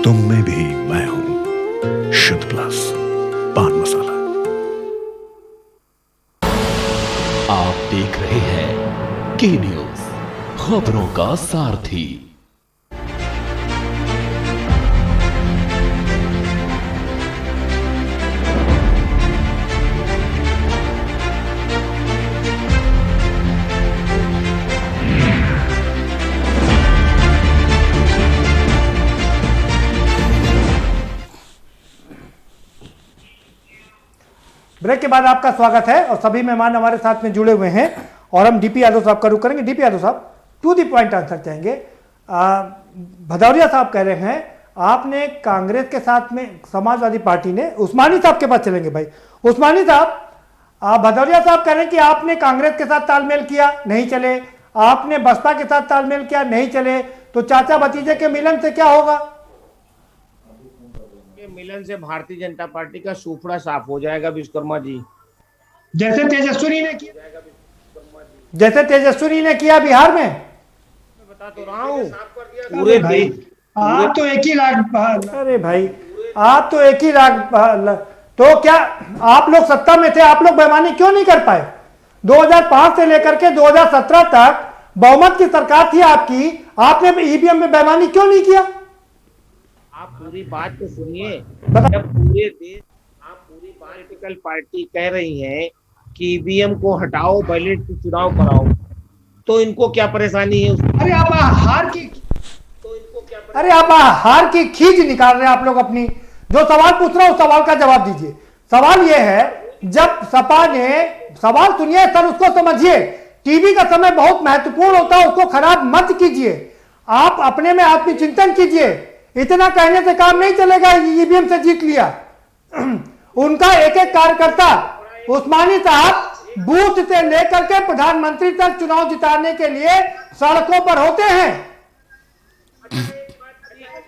तुम में भी मैं हूं, शुद्ध प्लस पान मसाला। आप देख रहे हैं के न्यूज, खबरों का सारथी। ब्रेक के बाद आपका स्वागत है और सभी मेहमान हमारे साथ में जुड़े हुए हैं और हम डीपी यादव साहब का रुख करेंगे। डीपी यादव साहब, टू दी पॉइंट आंसर चाहेंगे। भदौरिया साहब कह रहे हैं आपने कांग्रेस के साथ में, समाजवादी पार्टी ने, उस्मानी साहब के पास चलेंगे भाई। उस्मानी साहब, भदौरिया साहब कह रहे हैं कि आपने कांग्रेस के साथ तालमेल किया, नहीं चले, आपने बसपा के साथ तालमेल किया, नहीं चले, तो चाचा भतीजे के मिलन से क्या होगा? मिलन से भारतीय जनता पार्टी का सूफड़ा साफ हो जाएगा विश्वकर्मा जी। जैसे तेजस्वी ने किया, जैसे तेजस्वी ने किया बिहार में। बता तो रहा हूँ पूरे देश। आप तो एक ही लाख, अरे भाई आप तो एक ही लाख, तो क्या आप लोग सत्ता में थे, आप लोग बेईमानी क्यों नहीं कर पाए? 2005 से लेकर के 2017 तक बहुमत की सरकार थी आपकी, आपने ईवीएम में बेईमानी क्यों नहीं किया? आप पूरी बात तो सुनिए। जब पूरे देश आप पूरी पॉलिटिकल पार्टी कह रही हैं कि ईवीएम को हटाओ, बैलेट से चुनाव कराओ, तो इनको क्या परेशानी है? अरे आप हार की, तो इनको क्या, अरे आप हार की खींच निकाल रहे हैं आप लोग अपनी। जो सवाल पूछ रहा हूं उस सवाल का जवाब दीजिए। सवाल यह है, जब सपा ने, सवाल सुनिए सर, उसको समझिए। टीवी का समय बहुत महत्वपूर्ण होता है, उसको खराब मत कीजिए। आप अपने में आत्मचिंतन कीजिए। इतना कहने से काम नहीं चलेगा ईवीएम से जीत लिया। उनका एक एक कार्यकर्ता, उस्मानी साहब बूथ से लेकर के प्रधानमंत्री तक चुनाव जिताने के लिए सड़कों पर होते हैं।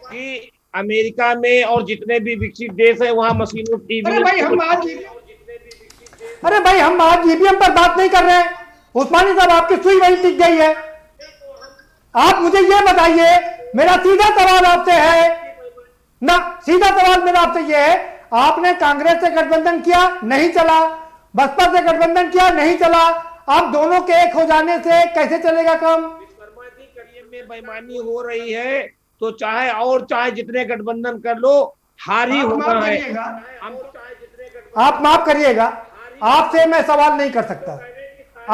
कि अमेरिका में और जितने भी विकसित देश है वहां मशीनों टीवी। अरे भाई हम आज ईवीएम पर बात नहीं कर रहे हैं। उस्मानी साहब आपकी सुई वही टिक गई है। आप मुझे ये बताइए, मेरा सीधा सवाल आपसे है ना, सीधा सवाल मेरा आपसे ये है, आपने कांग्रेस से गठबंधन किया, नहीं चला, बसपा से गठबंधन किया, नहीं चला, आप दोनों के एक हो जाने से कैसे चलेगा काम? विश्वकर्मा जी, करियर में बेईमानी हो रही है तो चाहे जितने गठबंधन कर लो, हार ही होना है। आप माफ करिएगा, आपसे मैं सवाल नहीं कर सकता।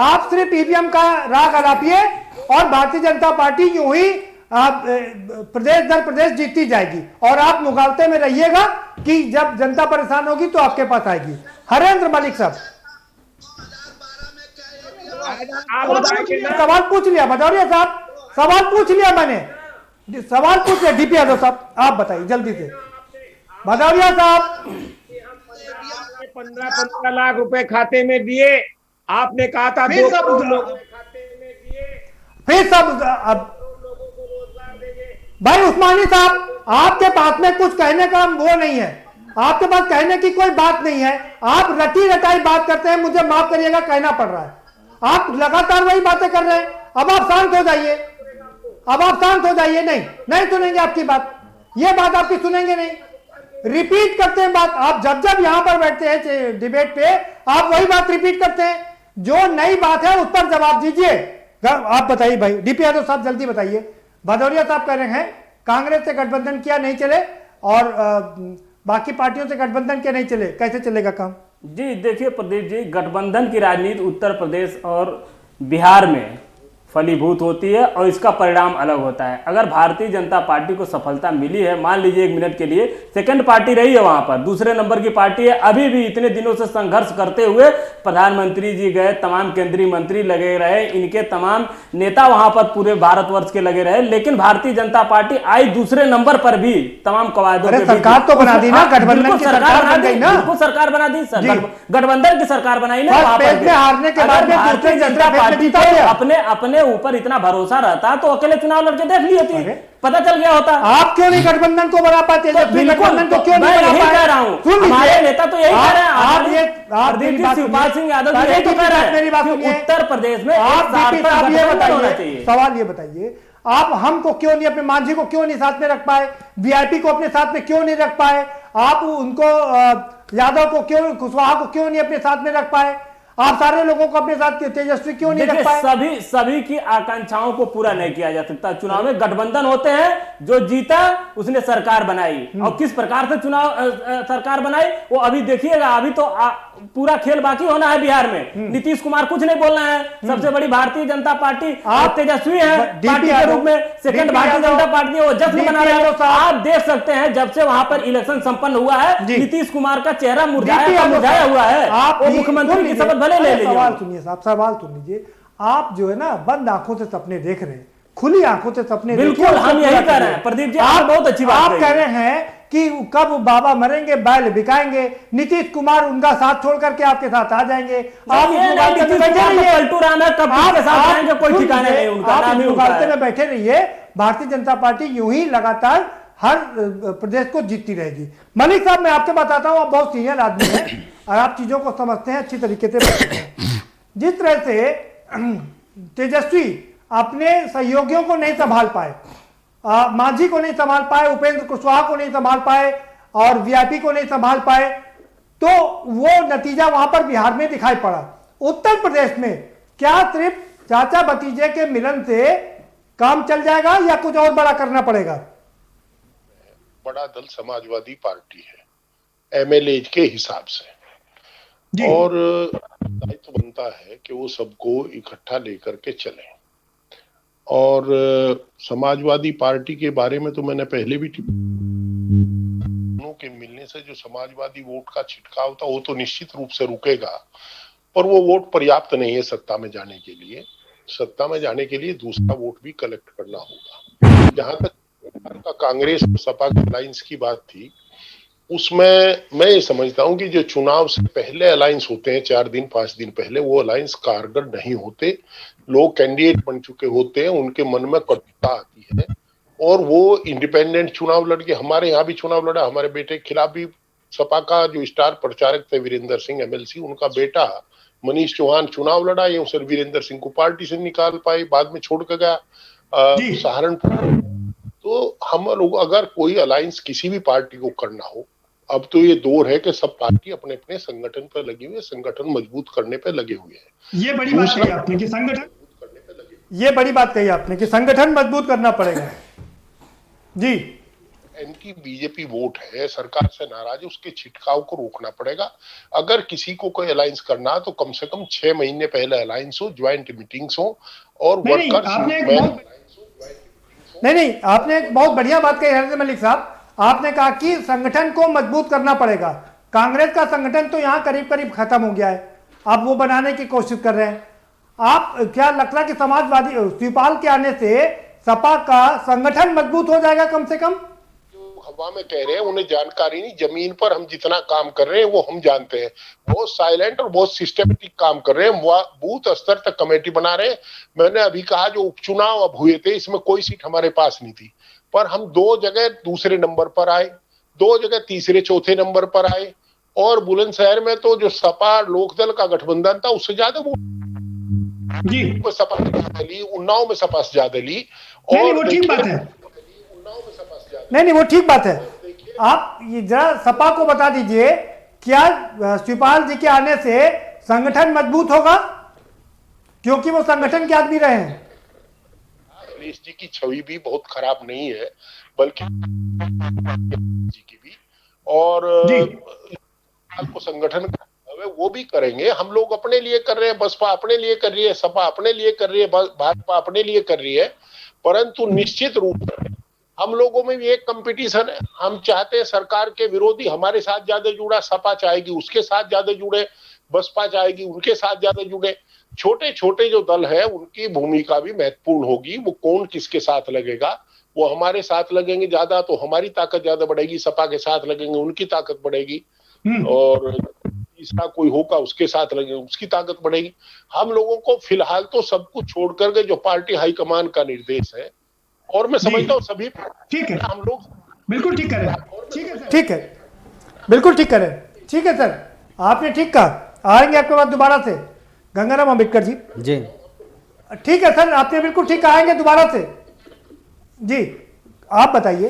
आप सिर्फ ईवीएम का राग अलापिए और भारतीय जनता पार्टी यूं ही प्रदेश दर प्रदेश जीतती जाएगी, और आप मुगालते में रहिएगा कि जब जनता परेशान होगी तो आपके पास आएगी। हरेंद्र मलिक साहब, सवाल पूछ लिया भदौरिया साहब, सवाल पूछ लिया मैंने, सवाल पूछ लिया। डीपी यादव साहब आप बताइए जल्दी से। भदौरिया साहब, 15 लाख रुपए खाते में दिए, आपने कहा था 2 करोड़ लोगों के खाते में दिए, फिर सब भाई उस्मानी साहब, आपके पास में कुछ कहने का वो नहीं है, आपके पास कहने की कोई बात नहीं है। आप रटी रटाई बात करते हैं, मुझे माफ करिएगा कहना पड़ रहा है। आप लगातार वही बातें कर रहे हैं। अब आप शांत हो जाइए, अब आप शांत हो जाइए। नहीं सुनेंगे आपकी बात, ये बात आपकी सुनेंगे नहीं। रिपीट करते हैं बात, आप जब जब यहां पर बैठते हैं डिबेट पे, आप वही बात रिपीट करते हैं। जो नई बात है उस पर जवाब दीजिए। आप बताइए भाई, डीपी यादव साहब जल्दी बताइए। भदौरिया साहब कह रहे हैं कांग्रेस से गठबंधन किया नहीं चले, और बाकी पार्टियों से गठबंधन किया नहीं चले, कैसे चलेगा काम? जी देखिए प्रदीप जी, गठबंधन की राजनीति उत्तर प्रदेश और बिहार में फलीभूत होती है और इसका परिणाम अलग होता है। अगर भारतीय जनता पार्टी को सफलता मिली है, मान लीजिए 1 मिनट के लिए सेकंड पार्टी रही है, वहां पर दूसरे नंबर की पार्टी है, अभी भी इतने दिनों से संघर्ष करते हुए प्रधानमंत्री जी गए, तमाम केंद्रीय मंत्री लगे रहे, इनके तमाम नेता वहां पर पूरे भारतवर्ष के लगे रहे, लेकिन भारतीय जनता पार्टी आई दूसरे नंबर पर भी तमाम कवायदों के। सरकार तो बना दी ना, गठबंधन की सरकार बना दी ना, बिल्कुल सरकार बना दी, गठबंधन की सरकार बनाई ना। हारने के बाद भारतीय जनता पार्टी को अपने ऊपर इतना भरोसा रहता तो अकेले चुनाव लड़के देख ली होती, पता चल गया होता। आप क्यों नहीं गठबंधन को बना पाते? गठबंधन को क्यों नहीं बना पाए? कह रहा हूं, हमारे नेता तो यही कह रहे हैं। आप शिवपाल सिंह यादव जी यही तो कह रहे हैं, मेरी बात सुनिए, उत्तर प्रदेश में सवाल ये बताइए, आप हमको क्यों नहीं, अपने मांझी को क्यों नहीं साथ में रख पाए? वीआईपी को अपने साथ में क्यों नहीं रख पाए? आप उनको यादव को क्यों, कुशवाहा को क्यों नहीं अपने साथ में रख पाए? आप सारे लोगों को अपने साथ तेजस्वी क्यों नहीं रख पाए? सभी की आकांक्षाओं को पूरा नहीं किया जा सकता। चुनाव में गठबंधन होते हैं, जो जीता उसने सरकार बनाई, और किस प्रकार से चुनाव सरकार बनाई वो अभी देखिएगा। अभी तो पूरा खेल बाकी होना है बिहार में। नीतीश कुमार कुछ नहीं बोलना है, सबसे बड़ी भारतीय जनता पार्टी तेजस्वी है पार्टी के रूप में, सेकंड भारतीय जनता पार्टी है, वो जश्न मना रहे हैं। आप देख सकते हैं जब से वहां पर इलेक्शन संपन्न हुआ है, नीतीश कुमार का चेहरा मुरझाया हुआ है। आप मुख्यमंत्री की शपथ भले ले लीजिए। सवाल सुनिए साहब, सवाल सुन लीजिए। आप जो है ना बंद आंखों से सपने देख रहे हैं, खुली आंखों से सपने। बिल्कुल हम यही कह रहे हैं प्रदीप जी, आप बहुत अच्छी बात आप कह रहे हैं कि कब बाबा मरेंगे बैल बिकाएंगे, नीतीश कुमार उनका साथ छोड़ करके आपके साथ आ जाएंगे। आप मुगालते में बैठे रहिए। भारतीय जनता पार्टी यूं ही लगातार हर प्रदेश को जीतती रहेगी। मलिक साहब, मैं आपसे बताता हूँ, आप बहुत सीनियर आदमी हैं और आप चीज़ों को समझते हैं, अच्छी तरीके से बताते हैं। जिस तरह से तेजस्वी अपने सहयोगियों को नहीं संभाल पाए, मांझी को नहीं संभाल पाए, उपेंद्र कुशवाहा को नहीं संभाल पाए और वीआईपी को नहीं संभाल पाए, तो वो नतीजा वहां पर बिहार में दिखाई पड़ा। उत्तर प्रदेश में क्या सिर्फ चाचा भतीजे के मिलन से काम चल जाएगा या कुछ और बड़ा करना पड़ेगा? बड़ा दल समाजवादी पार्टी है एमएलए के हिसाब से, और दायित्व बनता है कि वो सबको इकट्ठा लेकर के चले। और समाजवादी पार्टी के बारे में तो मैंने पहले भी के मिलने से जो समाजवादी वोट का छिटकाव था वो तो निश्चित रूप से रुकेगा, पर वो वोट पर्याप्त नहीं है सत्ता में जाने के लिए। सत्ता में जाने के लिए दूसरा वोट भी कलेक्ट करना होगा। जहां तक का कांग्रेस और सपा के अलायंस की बात थी, उसमें मैं ये समझता हूं कि जो चुनाव से पहले अलायंस होते हैं 4 दिन 5 दिन पहले, वो अलायंस कारगर नहीं होते। लोग कैंडिडेट बन चुके होते हैं, उनके मन में कटुता आती है और वो इंडिपेंडेंट चुनाव लड़के, हमारे यहाँ भी चुनाव लड़ा, हमारे बेटे के खिलाफ भी सपा का जो स्टार प्रचारक थे वीरेंद्र सिंह एमएलसी, उनका बेटा मनीष चौहान चुनाव लड़ा, ये सर वीरेंद्र सिंह को पार्टी से निकाल पाए, बाद में छोड़ कर गया सहारनपुर। तो हम लोग अगर कोई अलायंस किसी भी पार्टी को करना हो, अब तो ये दौर है कि सब पार्टी अपने अपने संगठन पर लगी हुई है, संगठन मजबूत करने पे लगे हुए हैं। ये बड़ी बात कही आपने कि संगठन, ये बड़ी बात कही आपने कि संगठन मजबूत करना पड़ेगा। जी, एंटी बीजेपी वोट है, सरकार से नाराज है, उसके छिटकाव को रोकना पड़ेगा। अगर किसी को कोई अलायंस करना है तो कम से कम 6 महीने पहले अलायंस हो, ज्वाइंट मीटिंग्स हो और वर्कर्स नहीं, आपने एक बहुत बढ़िया बात कही हरदीप मलिक साहब। आपने कहा कि संगठन को मजबूत करना पड़ेगा। कांग्रेस का संगठन तो यहाँ करीब करीब खत्म हो गया है, अब वो बनाने की कोशिश कर रहे हैं। आप क्या लगता है कि समाजवादी शिवपाल के आने से सपा का संगठन मजबूत हो जाएगा? कम से कम हवा में कह रहे हैं, उन्हें जानकारी नहीं। जमीन पर हम जितना काम कर रहे हैं वो हम जानते हैं। बहुत साइलेंट और बहुत सिस्टमेटिक काम कर रहे हैं, बूथ स्तर तक कमेटी बना रहे हैं। मैंने अभी कहा जो उपचुनाव अब हुए थे, इसमें कोई सीट हमारे पास नहीं थी, पर हम 2 जगह दूसरे नंबर पर आए, 2 जगह तीसरे चौथे नंबर पर आए, और बुलंदशहर में तो जो सपा लोकदल का गठबंधन था उससे ज्यादा वो सपा से ली, उन्नाव में सपा से ज्यादा ली। और वो ठीक बात है, नहीं वो ठीक बात है। आप ये जरा सपा को बता दीजिए, क्या शिवपाल जी के आने से संगठन मजबूत होगा? क्योंकि वो संगठन के आदमी रहे हैं। अखिलेश जी की छवि भी बहुत खराब नहीं है, बल्कि जी की भी, और को संगठन वो भी करेंगे। हम लोग अपने लिए कर रहे हैं, बसपा अपने लिए कर रही है, सपा अपने लिए कर रही है, भाजपा अपने लिए कर रही है, परंतु निश्चित रूप से हम लोगों में भी एक कंपटीशन है। हम चाहते हैं सरकार के विरोधी हमारे साथ ज्यादा जुड़ा, सपा चाहेगी उसके साथ ज्यादा जुड़े, बसपा चाहेगी उनके साथ ज्यादा जुड़े। छोटे छोटे जो दल है उनकी भूमिका भी महत्वपूर्ण होगी। वो कौन किसके साथ लगेगा, वो हमारे साथ लगेंगे ज्यादा तो हमारी ताकत ज्यादा बढ़ेगी, सपा के साथ लगेंगे उनकी ताकत बढ़ेगी, और तीसरा कोई होगा उसके साथ लगेंगे उसकी ताकत बढ़ेगी। हम लोगों को फिलहाल तो सब कुछ छोड़ करके जो पार्टी हाईकमान का निर्देश है, और मैं समझता हूँ सभी ठीक है, हम लोग बिल्कुल ठीक करें, ठीक है, बिल्कुल ठीक करें, ठीक है सर, आपने ठीक कहा। आएंगे आपके बाद दोबारा से गंगाराम अम्बेडकर जी। ठीक है सर, आपने बिल्कुल ठीक कहा, आएंगे दोबारा से जी। आप बताइए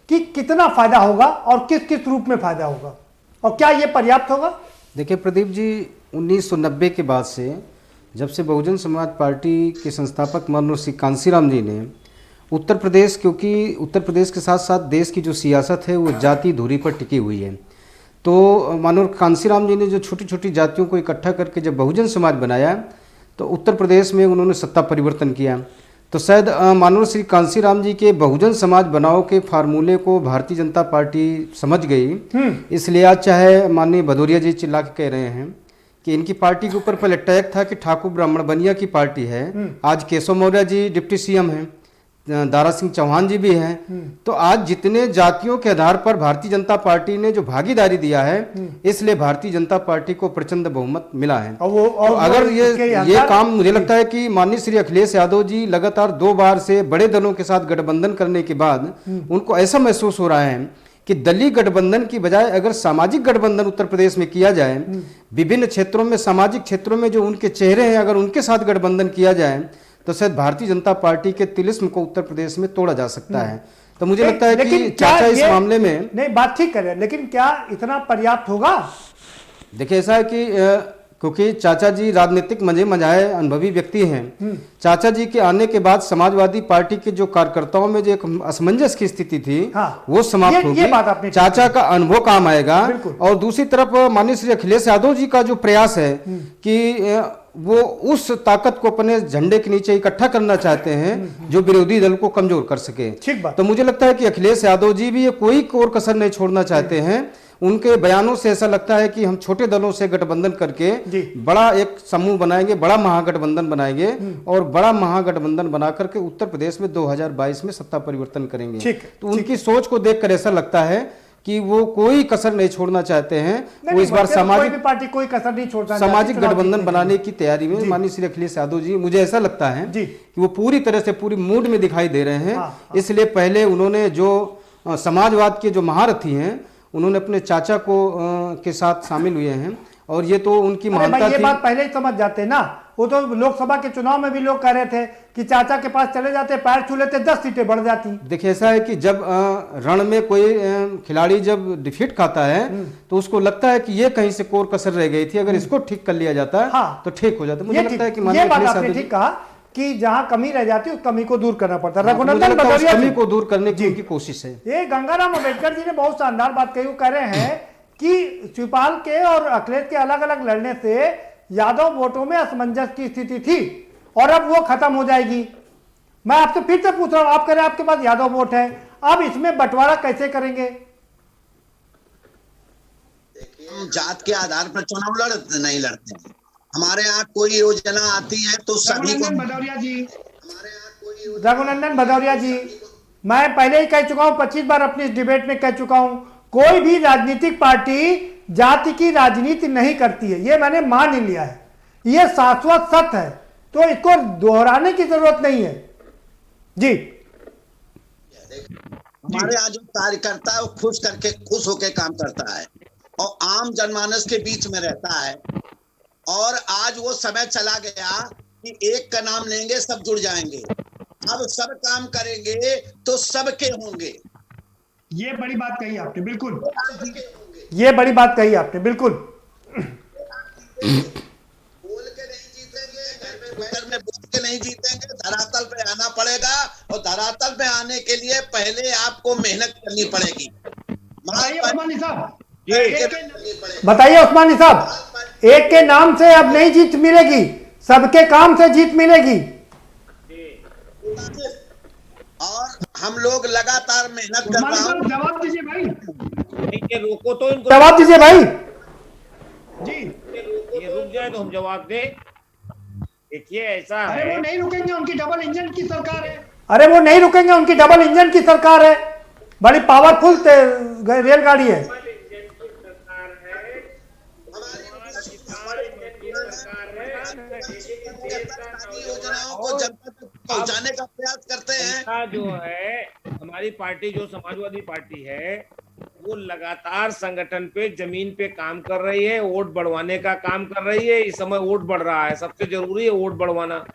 कि कितना फायदा होगा और किस किस रूप में फायदा होगा, और क्या ये पर्याप्त होगा? देखिए प्रदीप जी, 1990 के बाद से जब से बहुजन समाज पार्टी के संस्थापक माननीय श्री कांसीराम जी ने उत्तर प्रदेश, क्योंकि उत्तर प्रदेश के साथ साथ देश की जो सियासत है वो जाति धुरी पर टिकी हुई है, तो माननीय कांसीराम जी ने जो छोटी छोटी जातियों को इकट्ठा करके जब बहुजन समाज बनाया तो उत्तर प्रदेश में उन्होंने सत्ता परिवर्तन किया। तो शायद माननीय श्री कांसीराम जी के बहुजन समाज बनाओ के फार्मूले को भारतीय जनता पार्टी समझ गई, इसलिए आज चाहे माननीय भदौरिया जी चिल्ला के कह रहे हैं कि इनकी पार्टी के ऊपर पहले टैग था कि ठाकुर ब्राह्मण बनिया की पार्टी है, आज केशव मौर्य जी डिप्टी सीएम हैं, दारा सिंह चौहान जी भी हैं। तो आज जितने जातियों के आधार पर भारतीय जनता पार्टी ने जो भागीदारी दिया है, इसलिए भारतीय जनता पार्टी को प्रचंड बहुमत मिला है। और तो अगर ये काम मुझे लगता है कि माननीय श्री अखिलेश यादव जी लगातार 2 बार से बड़े दलों के साथ गठबंधन करने के बाद उनको ऐसा महसूस हो रहा है कि दलीय गठबंधन की बजाय अगर सामाजिक गठबंधन उत्तर प्रदेश में किया जाए, विभिन्न क्षेत्रों में, सामाजिक क्षेत्रों में जो उनके चेहरे हैं, अगर उनके साथ गठबंधन किया जाए तो शायद भारतीय जनता पार्टी के तिलिस्म को उत्तर प्रदेश में तोड़ा जा सकता है। तो मुझे लगता है कि चाचा इस मामले में नहीं, बात ठीक करे, लेकिन क्या इतना पर्याप्त होगा? देखिए ऐसा है कि क्योंकि चाचा जी राजनीतिक मजे मजाए अनुभवी व्यक्ति हैं। चाचा जी के आने के बाद समाजवादी पार्टी के जो कार्यकर्ताओं में जो एक असमंजस की स्थिति थी, वो समाप्त होगी। चाचा का अनुभव काम आएगा। और दूसरी तरफ माननीय श्री अखिलेश यादव जी का जो प्रयास है कि वो उस ताकत को अपने झंडे के नीचे इकट्ठा करना चाहते हैं जो विरोधी दल को कमजोर कर सके। तो मुझे लगता है कि अखिलेश यादव जी भी ये कोई कोर कसर नहीं छोड़ना चाहते हैं। उनके बयानों से ऐसा लगता है कि हम छोटे दलों से गठबंधन करके बड़ा एक समूह बनाएंगे, बड़ा महागठबंधन बनाएंगे और बड़ा महागठबंधन बना करके उत्तर प्रदेश में 2022 में सत्ता परिवर्तन करेंगे। तो उनकी सोच को देखकर ऐसा लगता है कि वो कोई कसर नहीं छोड़ना चाहते हैं। वो इस बार सामाजिक पार्टी कोई कसर नहीं छोड़ना, सामाजिक गठबंधन बनाने की तैयारी में माननीय श्री अखिलेश यादव जी, मुझे ऐसा लगता है कि वो पूरी तरह से पूरी मूड में दिखाई दे रहे हैं। इसलिए पहले उन्होंने जो समाजवाद के जो महारथी हैं, उन्होंने अपने चाचा को के साथ शामिल हुए हैं और ये तो उनकी महानता थी। ये बात पहले ही समझ जाते ना। वो तो लोकसभा के चुनाव में भी लोग कह रहे थे कि चाचा के पास चले जाते, पैर छू लेते, 10 सीटें बढ़ जाती। देखिए ऐसा है कि जब रण में कोई खिलाड़ी जब डिफीट खाता है तो उसको लगता है कि ये कहीं से कोर कसर रह गई थी, अगर इसको ठीक कर लिया जाता तो ठीक हो जाता। मुझे लगता है कि ये बात आपने ठीक कहा कि जहां कमी रह जाती है उस कमी को दूर करना पड़ता है। रघुनंदन भदौरिया कमी को दूर करने की उनकी कोशिश है। ये गंगाराम अम्बेडकर जी ने बहुत शानदार बात कही। वो कह रहे हैं कि शिवपाल के और अखिलेश के अलग अलग लड़ने से यादव वोटों में असमंजस की स्थिति थी और अब वो खत्म हो जाएगी। मैं आपसे फिर से पूछ रहा हूं, आप कह रहे हैं आपके पास यादव वोट है, अब इसमें बंटवारा कैसे करेंगे? देखिए, जात के आधार पर चुनाव नहीं लड़ते हैं। हमारे यहाँ कोई योजना आती है तो सभी को। रघुनंदन भदौरिया जी, मैं पहले ही कह चुका हूं, 25 बार अपनी इस डिबेट में कह चुका हूं, कोई भी राजनीतिक पार्टी जाति की राजनीति नहीं करती है। ये मैंने मान लिया है, ये शाश्वत सत्य है, तो इसको दोहराने की जरूरत नहीं है। जी, हमारे यहाँ जो कार्यकर्ता है वो खुश होकर काम करता है और आम जनमानस के बीच में रहता है। और आज वो समय चला गया कि एक का नाम लेंगे सब जुड़ जाएंगे। अब सब काम करेंगे तो सबके होंगे। ये बड़ी बात कही आपने, बिल्कुल ये बड़ी बात कही आपने, बिल्कुल। बोल के नहीं जीतेंगे, घर में बोल के नहीं जीतेंगे, धरातल पे आना पड़ेगा और धरातल पे आने के लिए पहले आपको मेहनत करनी पड़ेगी। बताइए उस्मानी साहब, एक के नाम से अब नहीं जीत मिलेगी, सबके काम से जीत मिलेगी। और हम लोग लगातार मेहनत कर रहे हैं। जवाब दीजिए भाई, रोको तो इनको, जवाब दीजिए भाई जी। ये रुक जाए तो हम जवाब दे। देखिए ऐसा है, वो नहीं रुकेंगे, उनकी डबल इंजन की सरकार है। अरे वो नहीं रुकेंगे, उनकी डबल इंजन की सरकार है, बड़ी पावरफुल रेलगाड़ी है। योजनाओं को जनता तक पहुंचाने का प्रयास करते हैं। जो है हमारी पार्टी, जो समाजवादी पार्टी है, वो लगातार संगठन पे, जमीन पे काम कर रही है, वोट बढ़वाने का काम कर रही है। इस समय वोट बढ़ रहा है, सबसे जरूरी है वोट बढ़वाना।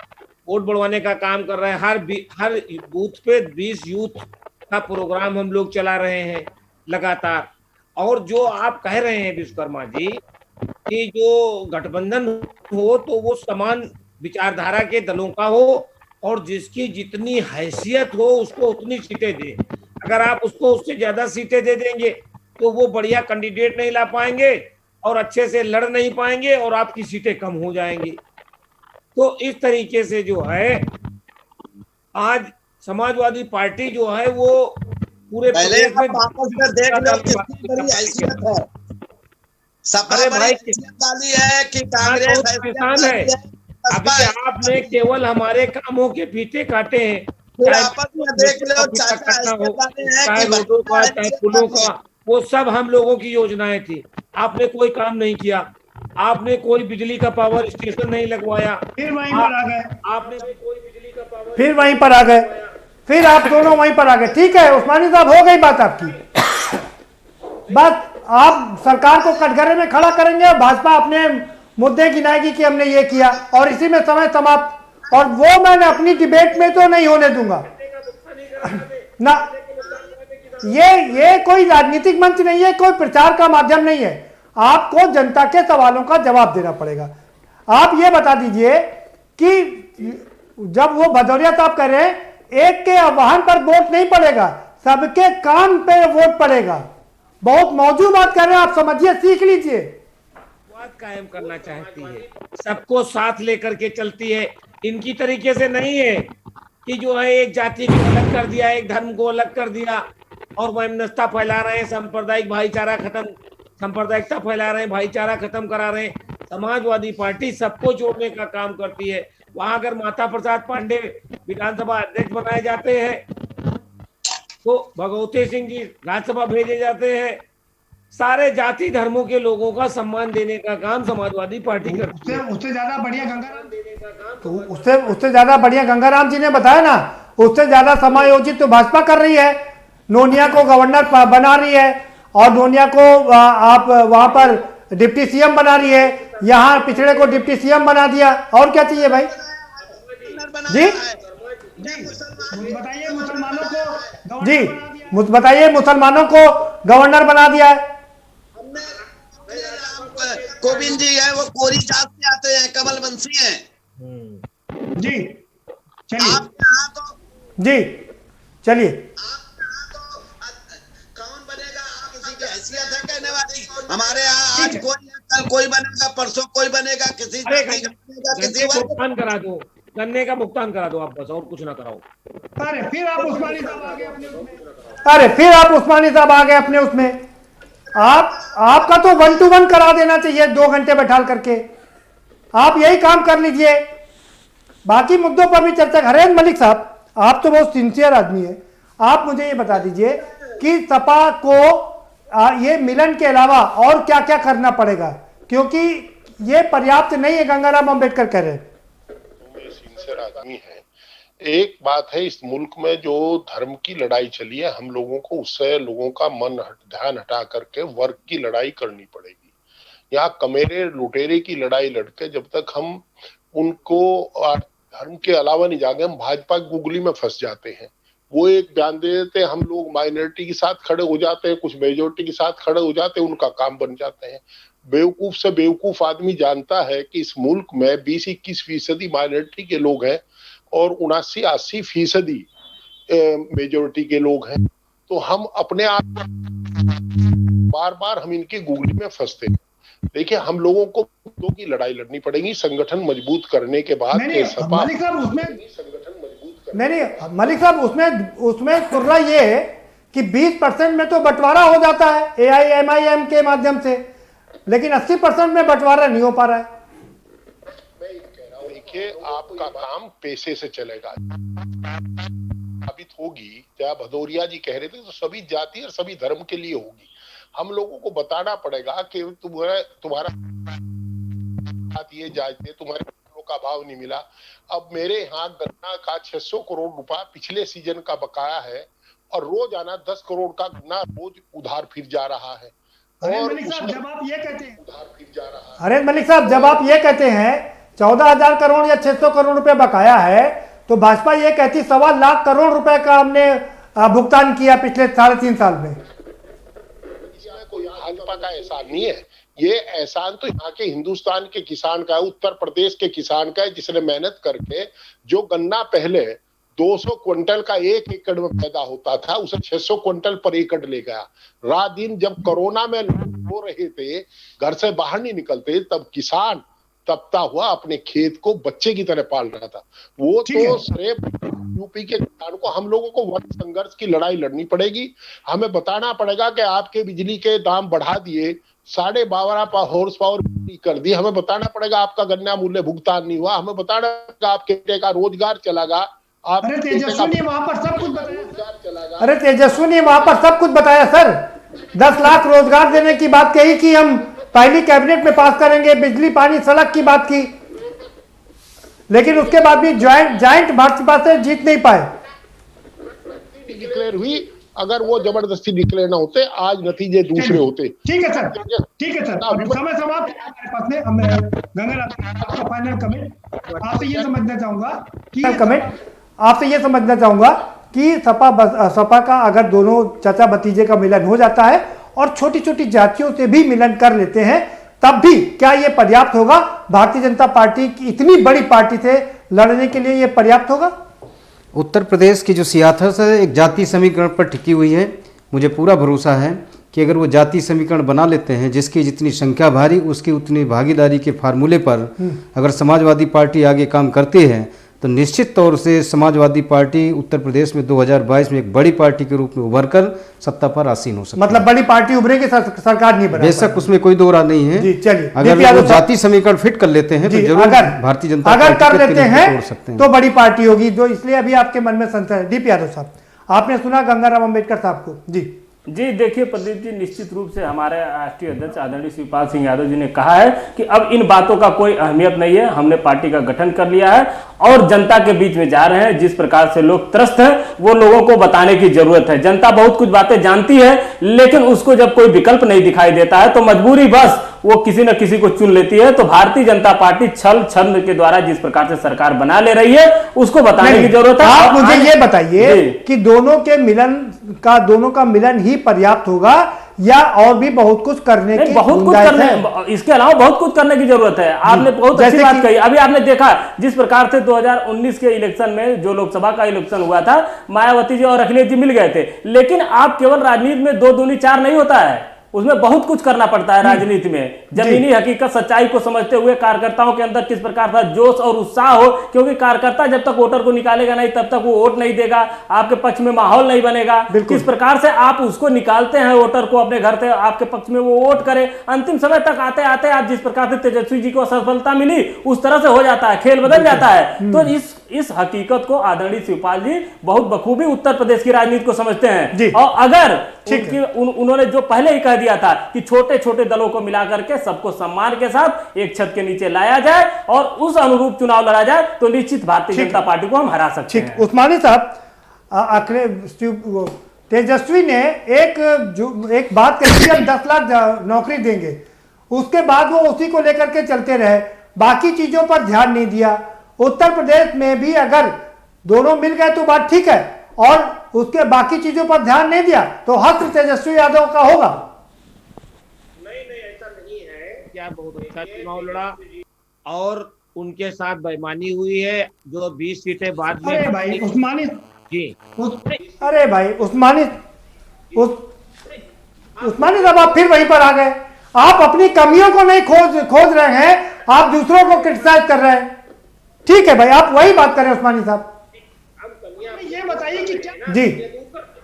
वोट बढ़वाने का काम कर रहे हैं। हर बूथ पे 20 यूथ का प्रोग्राम हम लोग चला रहे हैं लगातार। और जो आप कह रहे हैं विश्वकर्मा जी कि जो गठबंधन हो तो वो समान विचारधारा के दलों का हो और जिसकी जितनी हैसियत हो उसको उतनी सीटें दे। अगर आप उसको उससे ज्यादा सीटें दे देंगे तो वो बढ़िया कैंडिडेट नहीं ला पाएंगे और अच्छे से लड़ नहीं पाएंगे और आपकी सीटें कम हो जाएंगी। तो इस तरीके से जो है आज समाजवादी पार्टी जो है वो पूरे प्रदेश में देख लो कितनी बड़ी हैसियत है। सपा बड़ी हैसियत वाली है कि कांग्रेस है। अभी आपने केवल हमारे कामों के फीते काटे हैं, फिर चाहे आपस में देख लो का चाचा, कटना ऐसे हो, वाले हैं चाहे कि रोडों का, बच्चा चाहे है, पुलों का, वो सब हम लोगों की योजनाएं थी। आपने कोई काम नहीं किया, आपने कोई बिजली का पावर स्टेशन नहीं लगवाया, फिर वहीं पर आ गए, आपने भी कोई बिजली का पावर, फिर वहीं पर आ गए, फिर आप दोनों वहीं पर आ गए। ठीक है उस्मानी साहब, हो गई बात आपकी। बस आप सरकार को कटघरे में खड़ा करेंगे और भाजपा अपने मुद्दे गिनाएगी कि हमने ये किया, और इसी में समय समाप्त। और वो मैं अपनी डिबेट में तो नहीं होने दूंगा ना। ये कोई राजनीतिक मंच नहीं है, कोई प्रचार का माध्यम नहीं है। आपको जनता के सवालों का जवाब देना पड़ेगा। आप ये बता दीजिए कि जब वो भदौरिया साहब कह रहे हैं एक के आह्वान पर वोट नहीं पड़ेगा, सबके काम पे वोट पड़ेगा, बहुत मौजूद बात कर रहे हैं आप, समझिए, सीख लीजिए। बात कायम करना चाहती है, सबको साथ लेकर के चलती है, इनकी तरीके से नहीं है कि जो है एक जाति को अलग कर दिया, एक धर्म को अलग कर दिया और वैमनस्यता फैला रहे हैं, सांप्रदायिक भाईचारा खत्म, सांप्रदायिकता फैला रहे हैं, भाईचारा खत्म करा रहे हैं। समाजवादी पार्टी सबको जोड़ने का काम करती है। वहां अगर माता प्रसाद पांडे विधानसभा अध्यक्ष बनाए जाते हैं तो भगवती सिंह जी राज्यसभा भेजे जाते हैं। सारे जाति धर्मों के लोगों का सम्मान देने का काम समाजवादी पार्टी करती है। उससे ज्यादा बढ़िया गंगाराम देने का काम, तो उससे ज्यादा बढ़िया गंगाराम जी ने बताया ना, उससे ज्यादा समायोजित तो भाजपा कर रही है। नोनिया को गवर्नर बना रही है और नोनिया को आप वहां पर डिप्टी सीएम बना रही है, यहाँ पिछड़े को डिप्टी सीएम बना दिया। और क्या चाहिए भाई जी? बताइए मुसलमानों को जी, बताइए मुसलमानों को गवर्नर बना दिया है। कोविंद जी है वो कोरी जात से आते हैं, कमल वंशी हैं जी। चलिए जी, चलिए। कौन बनेगा, आप किसी की हैसियत है कहने वाली? हमारे यहाँ आज कोई है, कल कोई बनेगा, परसों कोई बनेगा, किसी जाति का बनेगा, किसी भुगतान करा दो, गन्ने का भुगतान करा दो आप, बस और कुछ ना कराओ। अरे फिर आप उस्मानी साहब आ गए अपने उसमें, अरे फिर आप उस्मानी साहब आ गए अपने उसमें। आपका तो 1 to 1 करा देना चाहिए, 2 घंटे बैठाल करके। आप यही काम कर लीजिए, बाकी मुद्दों पर भी चर्चा। हरेंद्र मलिक साहब, आप तो बहुत सिंसियर आदमी है, आप मुझे ये बता दीजिए कि सपा को ये मिलन के अलावा और क्या क्या करना पड़ेगा, क्योंकि ये पर्याप्त नहीं है, गंगाराम अम्बेडकर कह रहे हैं। सिंसियर आदमी है। एक बात है, इस मुल्क में जो धर्म की लड़ाई चली है, हम लोगों को उससे लोगों का ध्यान हटा करके वर्ग की लड़ाई करनी पड़ेगी। यहाँ कमेरे लुटेरे की लड़ाई लड़के जब तक हम उनको धर्म के अलावा नहीं जाएंगे, हम भाजपा की गुगली में फंस जाते हैं। वो एक बयान दे देते हैं, हम लोग माइनॉरिटी के साथ खड़े हो जाते हैं, कुछ मेजोरिटी के साथ खड़े हो जाते हैं, उनका काम बन जाते हैं। बेवकूफ से बेवकूफ आदमी जानता है कि इस मुल्क में 20-21% माइनॉरिटी के लोग हैं और 79-80% मेजोरिटी के लोग हैं। तो हम अपने आप बार बार हम इनकी गुगली में फंसते हैं। देखिए, हम लोगों को मुद्दों की लड़ाई लड़नी पड़ेगी, संगठन मजबूत करने के बाद। मलिक साहब उसमें कुर्रा ये है कि 20% में तो बंटवारा हो जाता है AIMIM के माध्यम से, लेकिन 80% में बंटवारा नहीं हो पा रहा है। मैं ये कह रहा हूँ, देखिए, आपका काम पैसे से चलेगा, साबित होगी। जब भदौरिया जी कह रहे थे तो सभी जाति और सभी धर्म के लिए होगी। हम लोगों को बताना पड़ेगा कि तुम्हारा ये जाति, तुम्हारे का भाव नहीं मिला। अब मेरे यहाँ गन्ना का 600 करोड़ रुपया पिछले सीजन का बकाया है और रोजाना 10 करोड़ का गन्ना रोज उधार फिर जा रहा है। और मलिक साहब, जब आप ये कहते हैं, अरे मलिक साहब, जब आप ये कहते हैं 14,000 करोड़ या 600 करोड़ रुपए बकाया है, तो भाजपा ये कहती 1.25 लाख करोड़ रुपए का हमने भुगतान किया पिछले 3.5 साल में। इसमें कोई भाजपा का एहसान नहीं है, ये एहसान तो यहाँ के हिंदुस्तान के किसान का है, उत्तर प्रदेश के किसान का है, जिसने मेहनत करके जो गन्ना पहले 200 क्विंटल का 1 एकड़ में पैदा होता था, उसे 600 क्विंटल पर एकड़ ले गया। रात दिन जब कोरोना में हो रहे थे, घर से बाहर नहीं निकलते, तब किसान तपता हुआ अपने खेत को बच्चे की तरह पाल रहा था। वो तो सिर्फ यूपी के किसान को, हम लोगों को वर्ग संघर्ष की लड़ाई लड़नी पड़ेगी। हमें बताना पड़ेगा कि आपके बिजली के दाम बढ़ा दिए, 12.5 हॉर्स पावर कर दी। हमें बताना पड़ेगा आपका गन्ना मूल्य भुगतान नहीं हुआ। हमें बताना पड़ेगा आपके का रोजगार चला गया, आप अरे तेजस्वी ने वहां पर सब कुछ बताया। अरे तेजस्वी ने वहां पर सब कुछ बताया सर। 10 लाख रोजगार देने की बात कही कि हम पहली कैबिनेट में पास करेंगे, बिजली पानी सड़क की बात की, लेकिन उसके बाद भी जॉइंट भाजपा से जीत नहीं पाए। डिक्लेयर हुई, अगर वो जबरदस्ती डिक्लेयर ना होते आज नतीजे दूसरे होते। ठीक है सर, ठीक है सर, समय समाप्त है हमारे पास में। गंगाराम आपका फाइनल कमेंट। आपसे ये समझना चाहूंगा कि सपा का अगर दोनों चाचा भतीजे का मिलन हो जाता है और छोटी छोटी जातियों से भी मिलन कर लेते हैं, तब भी क्या ये पर्याप्त होगा? भारतीय जनता पार्टी की इतनी बड़ी पार्टी से लड़ने के लिए ये पर्याप्त होगा? उत्तर प्रदेश की जो सियासत है एक जातीय समीकरण पर टिकी हुई है। मुझे पूरा भरोसा है कि अगर वो जातीय समीकरण बना लेते हैं, जिसकी जितनी संख्या भारी उसकी उतनी भागीदारी के फार्मूले पर अगर समाजवादी पार्टी आगे काम करती है तो निश्चित तौर से समाजवादी पार्टी उत्तर प्रदेश में 2022 में एक बड़ी पार्टी के रूप में उभरकर सत्ता पर आसीन हो सकती है। मतलब बड़ी पार्टी उभरेगी, सरकार नहीं बना। बेशक उसमें कोई दो राय नहीं है। जी चलिए, अगर वो जाति समीकरण फिट कर लेते हैं तो जरूर भारतीय जनता अगर कर लेते हैं हैं तो बड़ी पार्टी होगी। जो इसलिए अभी आपके मन में संशय है। डीपी यादव साहब, आपने सुना गंगाराम अंबेडकर साहब को? जी देखिए प्रदीप जी, निश्चित रूप से हमारे राष्ट्रीय अध्यक्ष आदरणीय शिवपाल सिंह यादव जी ने कहा है कि अब इन बातों का कोई अहमियत नहीं है, हमने पार्टी का गठन कर लिया है और जनता के बीच में जा रहे हैं। जिस प्रकार से लोग त्रस्त हैं वो लोगों को बताने की जरूरत है। जनता बहुत कुछ बातें जानती है, लेकिन उसको जब कोई विकल्प नहीं दिखाई देता है तो मजबूरी बस वो किसी न किसी को चुन लेती है। तो भारतीय जनता पार्टी छल छंद के द्वारा जिस प्रकार से सरकार बना ले रही है उसको बताने की जरूरत है। आप मुझे ये बताइए कि दोनों का मिलन ही पर्याप्त होगा या और भी बहुत कुछ करने की बहुत कुछ करने, इसके अलावा बहुत कुछ करने की जरूरत है। आपने बहुत अच्छी बात कही। अभी आपने देखा जिस प्रकार से 2019 के इलेक्शन में जो लोकसभा का इलेक्शन हुआ था, मायावती जी और अखिलेश जी मिल गए थे, लेकिन आप केवल राजनीति में 2 दूनी 4 नहीं होता है, उसमें बहुत कुछ करना पड़ता है राजनीति में। जमीनी हकीकत सच्चाई को समझते हुए कार्यकर्ताओं के अंदर किस प्रकार का जोश और उत्साह हो, क्योंकि कार्यकर्ता जब तक वोटर को निकालेगा नहीं तब तक वो वोट नहीं देगा, आपके पक्ष में माहौल नहीं बनेगा। किस प्रकार से आप उसको निकालते हैं वोटर को अपने घर से, आपके पक्ष में वो वोट करे, अंतिम समय तक आते आते आप जिस प्रकार से तेजस्वी जी को सफलता मिली उस तरह से हो जाता है, खेल बदल जाता है। तो इस हकीकत को आदरणीय शिवपाल जी बहुत बखूबी उत्तर प्रदेश की राजनीति को समझते हैं। और अगर उन्होंने जो पहले ही कह दिया था कि छोटे छोटे दलों को मिलाकर के सबको सम्मान के साथ एक छत के नीचे लाया जाए और उस अनुरूप चुनाव लड़ा जाए तो निश्चित भारतीय जनता पार्टी को हम हरा सकते हैं। उस्मानी साहब, तेजस्वी ने एक बात कही कि हम 10 लाख नौकरी देंगे, उसके बाद वो उसी को लेकर के चलते रहे, बाकी चीजों पर ध्यान नहीं दिया। उत्तर प्रदेश में भी अगर दोनों मिल गए तो बात ठीक है, और उसके बाकी चीजों पर ध्यान नहीं दिया तो हक तेजस्वी यादव का होगा। नहीं ऐसा नहीं है। क्या बहुत अच्छा चुनाव लड़ा और उनके साथ बेईमानी हुई है जो 20 सीटें बाद में। अरे भाई उस्मानी जी, अरे भाई उस्मानी साहब, आप फिर वहीं पर आ गए। आप अपनी कमियों को नहीं खोज रहे हैं, आप दूसरों को क्रिटिसाइज कर रहे हैं। ठीक है भाई, आप वही बात करें उस्मानी साहब। ये बताइए कि क्या जी,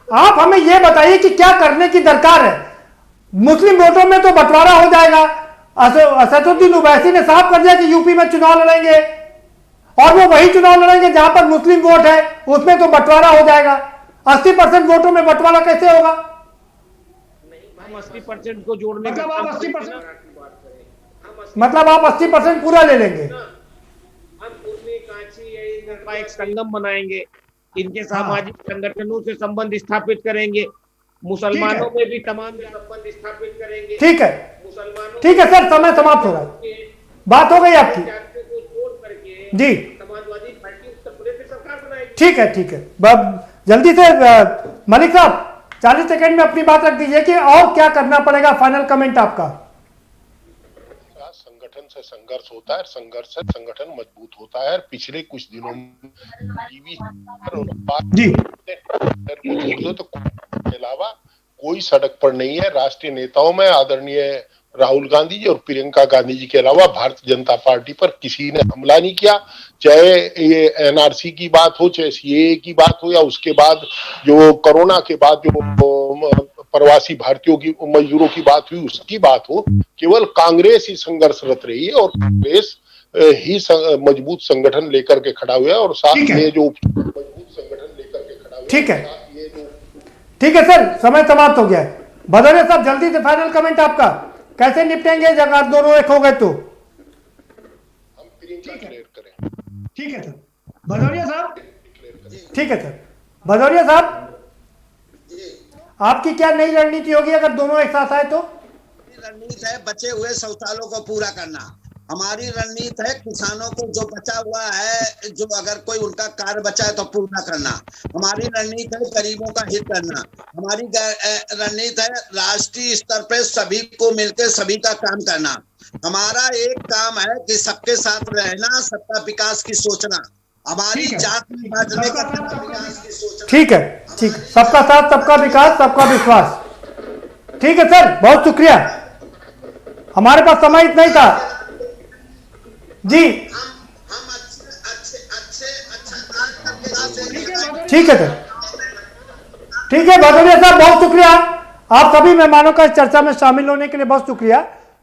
आप हमें ये बताइए कि क्या करने की दरकार है। मुस्लिम वोटों में तो बंटवारा हो जाएगा। असदुद्दीन ओवैसी ने साफ कर दिया कि यूपी में चुनाव लड़ेंगे और वो वही चुनाव लड़ेंगे जहां पर मुस्लिम वोट है, उसमें तो बंटवारा हो जाएगा। 80% वोटों में बंटवारा कैसे होगा? 80% को जोड़ने मतलब आप 80% पूरा ले लेंगे। का एक संगम बनाएंगे, इनके सामाजिक संगठनों से संबंध स्थापित करेंगे, मुसलमानों में भी तमाम संबंध स्थापित करेंगे। ठीक है सर, समय समाप्त हो रहा है, बात हो गई आपकी जी। समाजवादी पार्टी उत्तर प्रदेश में सरकार बनाएगी। ठीक है, जल्दी से मलिक साहब 40 सेकंड में अपनी बात रख दीजिए कि और क्या करना पड़ेगा। फाइनल कमेंट आपका। संगठन से संघर्ष होता है, संघर्ष से संगठन मजबूत होता है। पिछले कुछ दिनों में तो के अलावा कोई सड़क पर नहीं है। राष्ट्रीय नेताओं में आदरणीय राहुल गांधी जी और प्रियंका गांधी जी के अलावा भारतीय जनता पार्टी पर किसी ने हमला नहीं किया। चाहे ये एनआरसी की बात हो, चाहे सीएए की बात हो, या उसके बाद जो कोरोना के बाद जो प्रवासी भारतीयों की मजदूरों की बात हुई उसकी बात हो, केवल कांग्रेस ही संघर्षरत रही है। और कांग्रेस ही मजबूत संगठन लेकर के खड़ा हुआ है और साथ में जो मजबूत संगठन लेकर के खड़ा हुआ ठीक है, ठीक है सर, समय समाप्त हो गया है। भदौरिया साहब जल्दी से फाइनल कमेंट आपका, कैसे निपटेंगे अगर दोनों एक हो गए तो? हम प्रियंका क्लियर करें। ठीक है सर भदौरिया साहब, ठीक है सर भदौरिया साहब, आपकी क्या नई रणनीति होगी अगर दोनों एक साथ आए तो? रणनीति है बचे हुए शौचालयों को पूरा करना। हमारी रणनीति है किसानों को जो बचा हुआ है, जो अगर कोई उनका कार्य बचा है तो पूरा करना। हमारी रणनीति है गरीबों का हित करना। हमारी रणनीति है राष्ट्रीय स्तर पे सभी को मिलकर सभी का काम करना। हमारा एक काम है कि सबके साथ रहना, सबका विकास की सोचना, हमारी जाति बांटने का विकास की सोचना। ठीक है, ठीक, सबका साथ सबका विकास सबका विश्वास। ठीक है सर, बहुत शुक्रिया, हमारे पास समय इतना ही था जी। ठीक है सर, ठीक है भदौरिया साहब, बहुत शुक्रिया, आप सभी मेहमानों का इस चर्चा में शामिल होने के लिए बहुत शुक्रिया।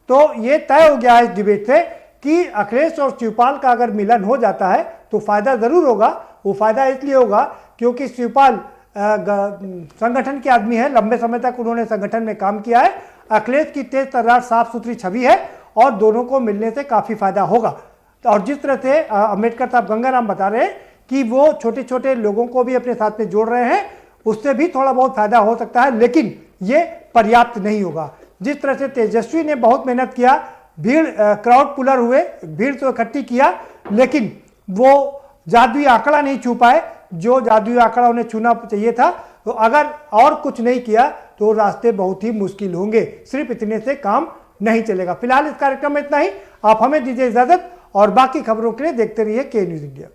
तो ये तय हो गया है इस डिबेट से कि अखिलेश और शिवपाल का अगर मिलन हो जाता है तो फायदा जरूर होगा। वो फायदा इसलिए होगा क्योंकि शिवपाल संगठन के आदमी है, लंबे समय तक उन्होंने संगठन में काम किया है। अखिलेश की तेज तर्रार साफ सुथरी छवि है और दोनों को मिलने से काफी फायदा होगा। और जिस तरह से अम्बेडकर साहब गंगाराम बता रहे हैं कि वो छोटे छोटे लोगों को भी अपने साथ में जोड़ रहे हैं, उससे भी थोड़ा बहुत फायदा हो सकता है, लेकिन ये पर्याप्त नहीं होगा। जिस तरह से तेजस्वी ने बहुत मेहनत किया, भीड़ क्राउड पुलर हुए, भीड़ तो इकट्ठी किया, लेकिन वो जादुई आंकड़ा नहीं छू पाए जो जादुई आंकड़ा उन्हें छूना चाहिए था। तो अगर और कुछ नहीं किया तो रास्ते बहुत ही मुश्किल होंगे, सिर्फ इतने से काम नहीं चलेगा। फिलहाल इस कार्यक्रम में इतना ही, आप हमें दीजिए इजाजत और बाकी खबरों के लिए देखते रहिए के न्यूज़ इंडिया।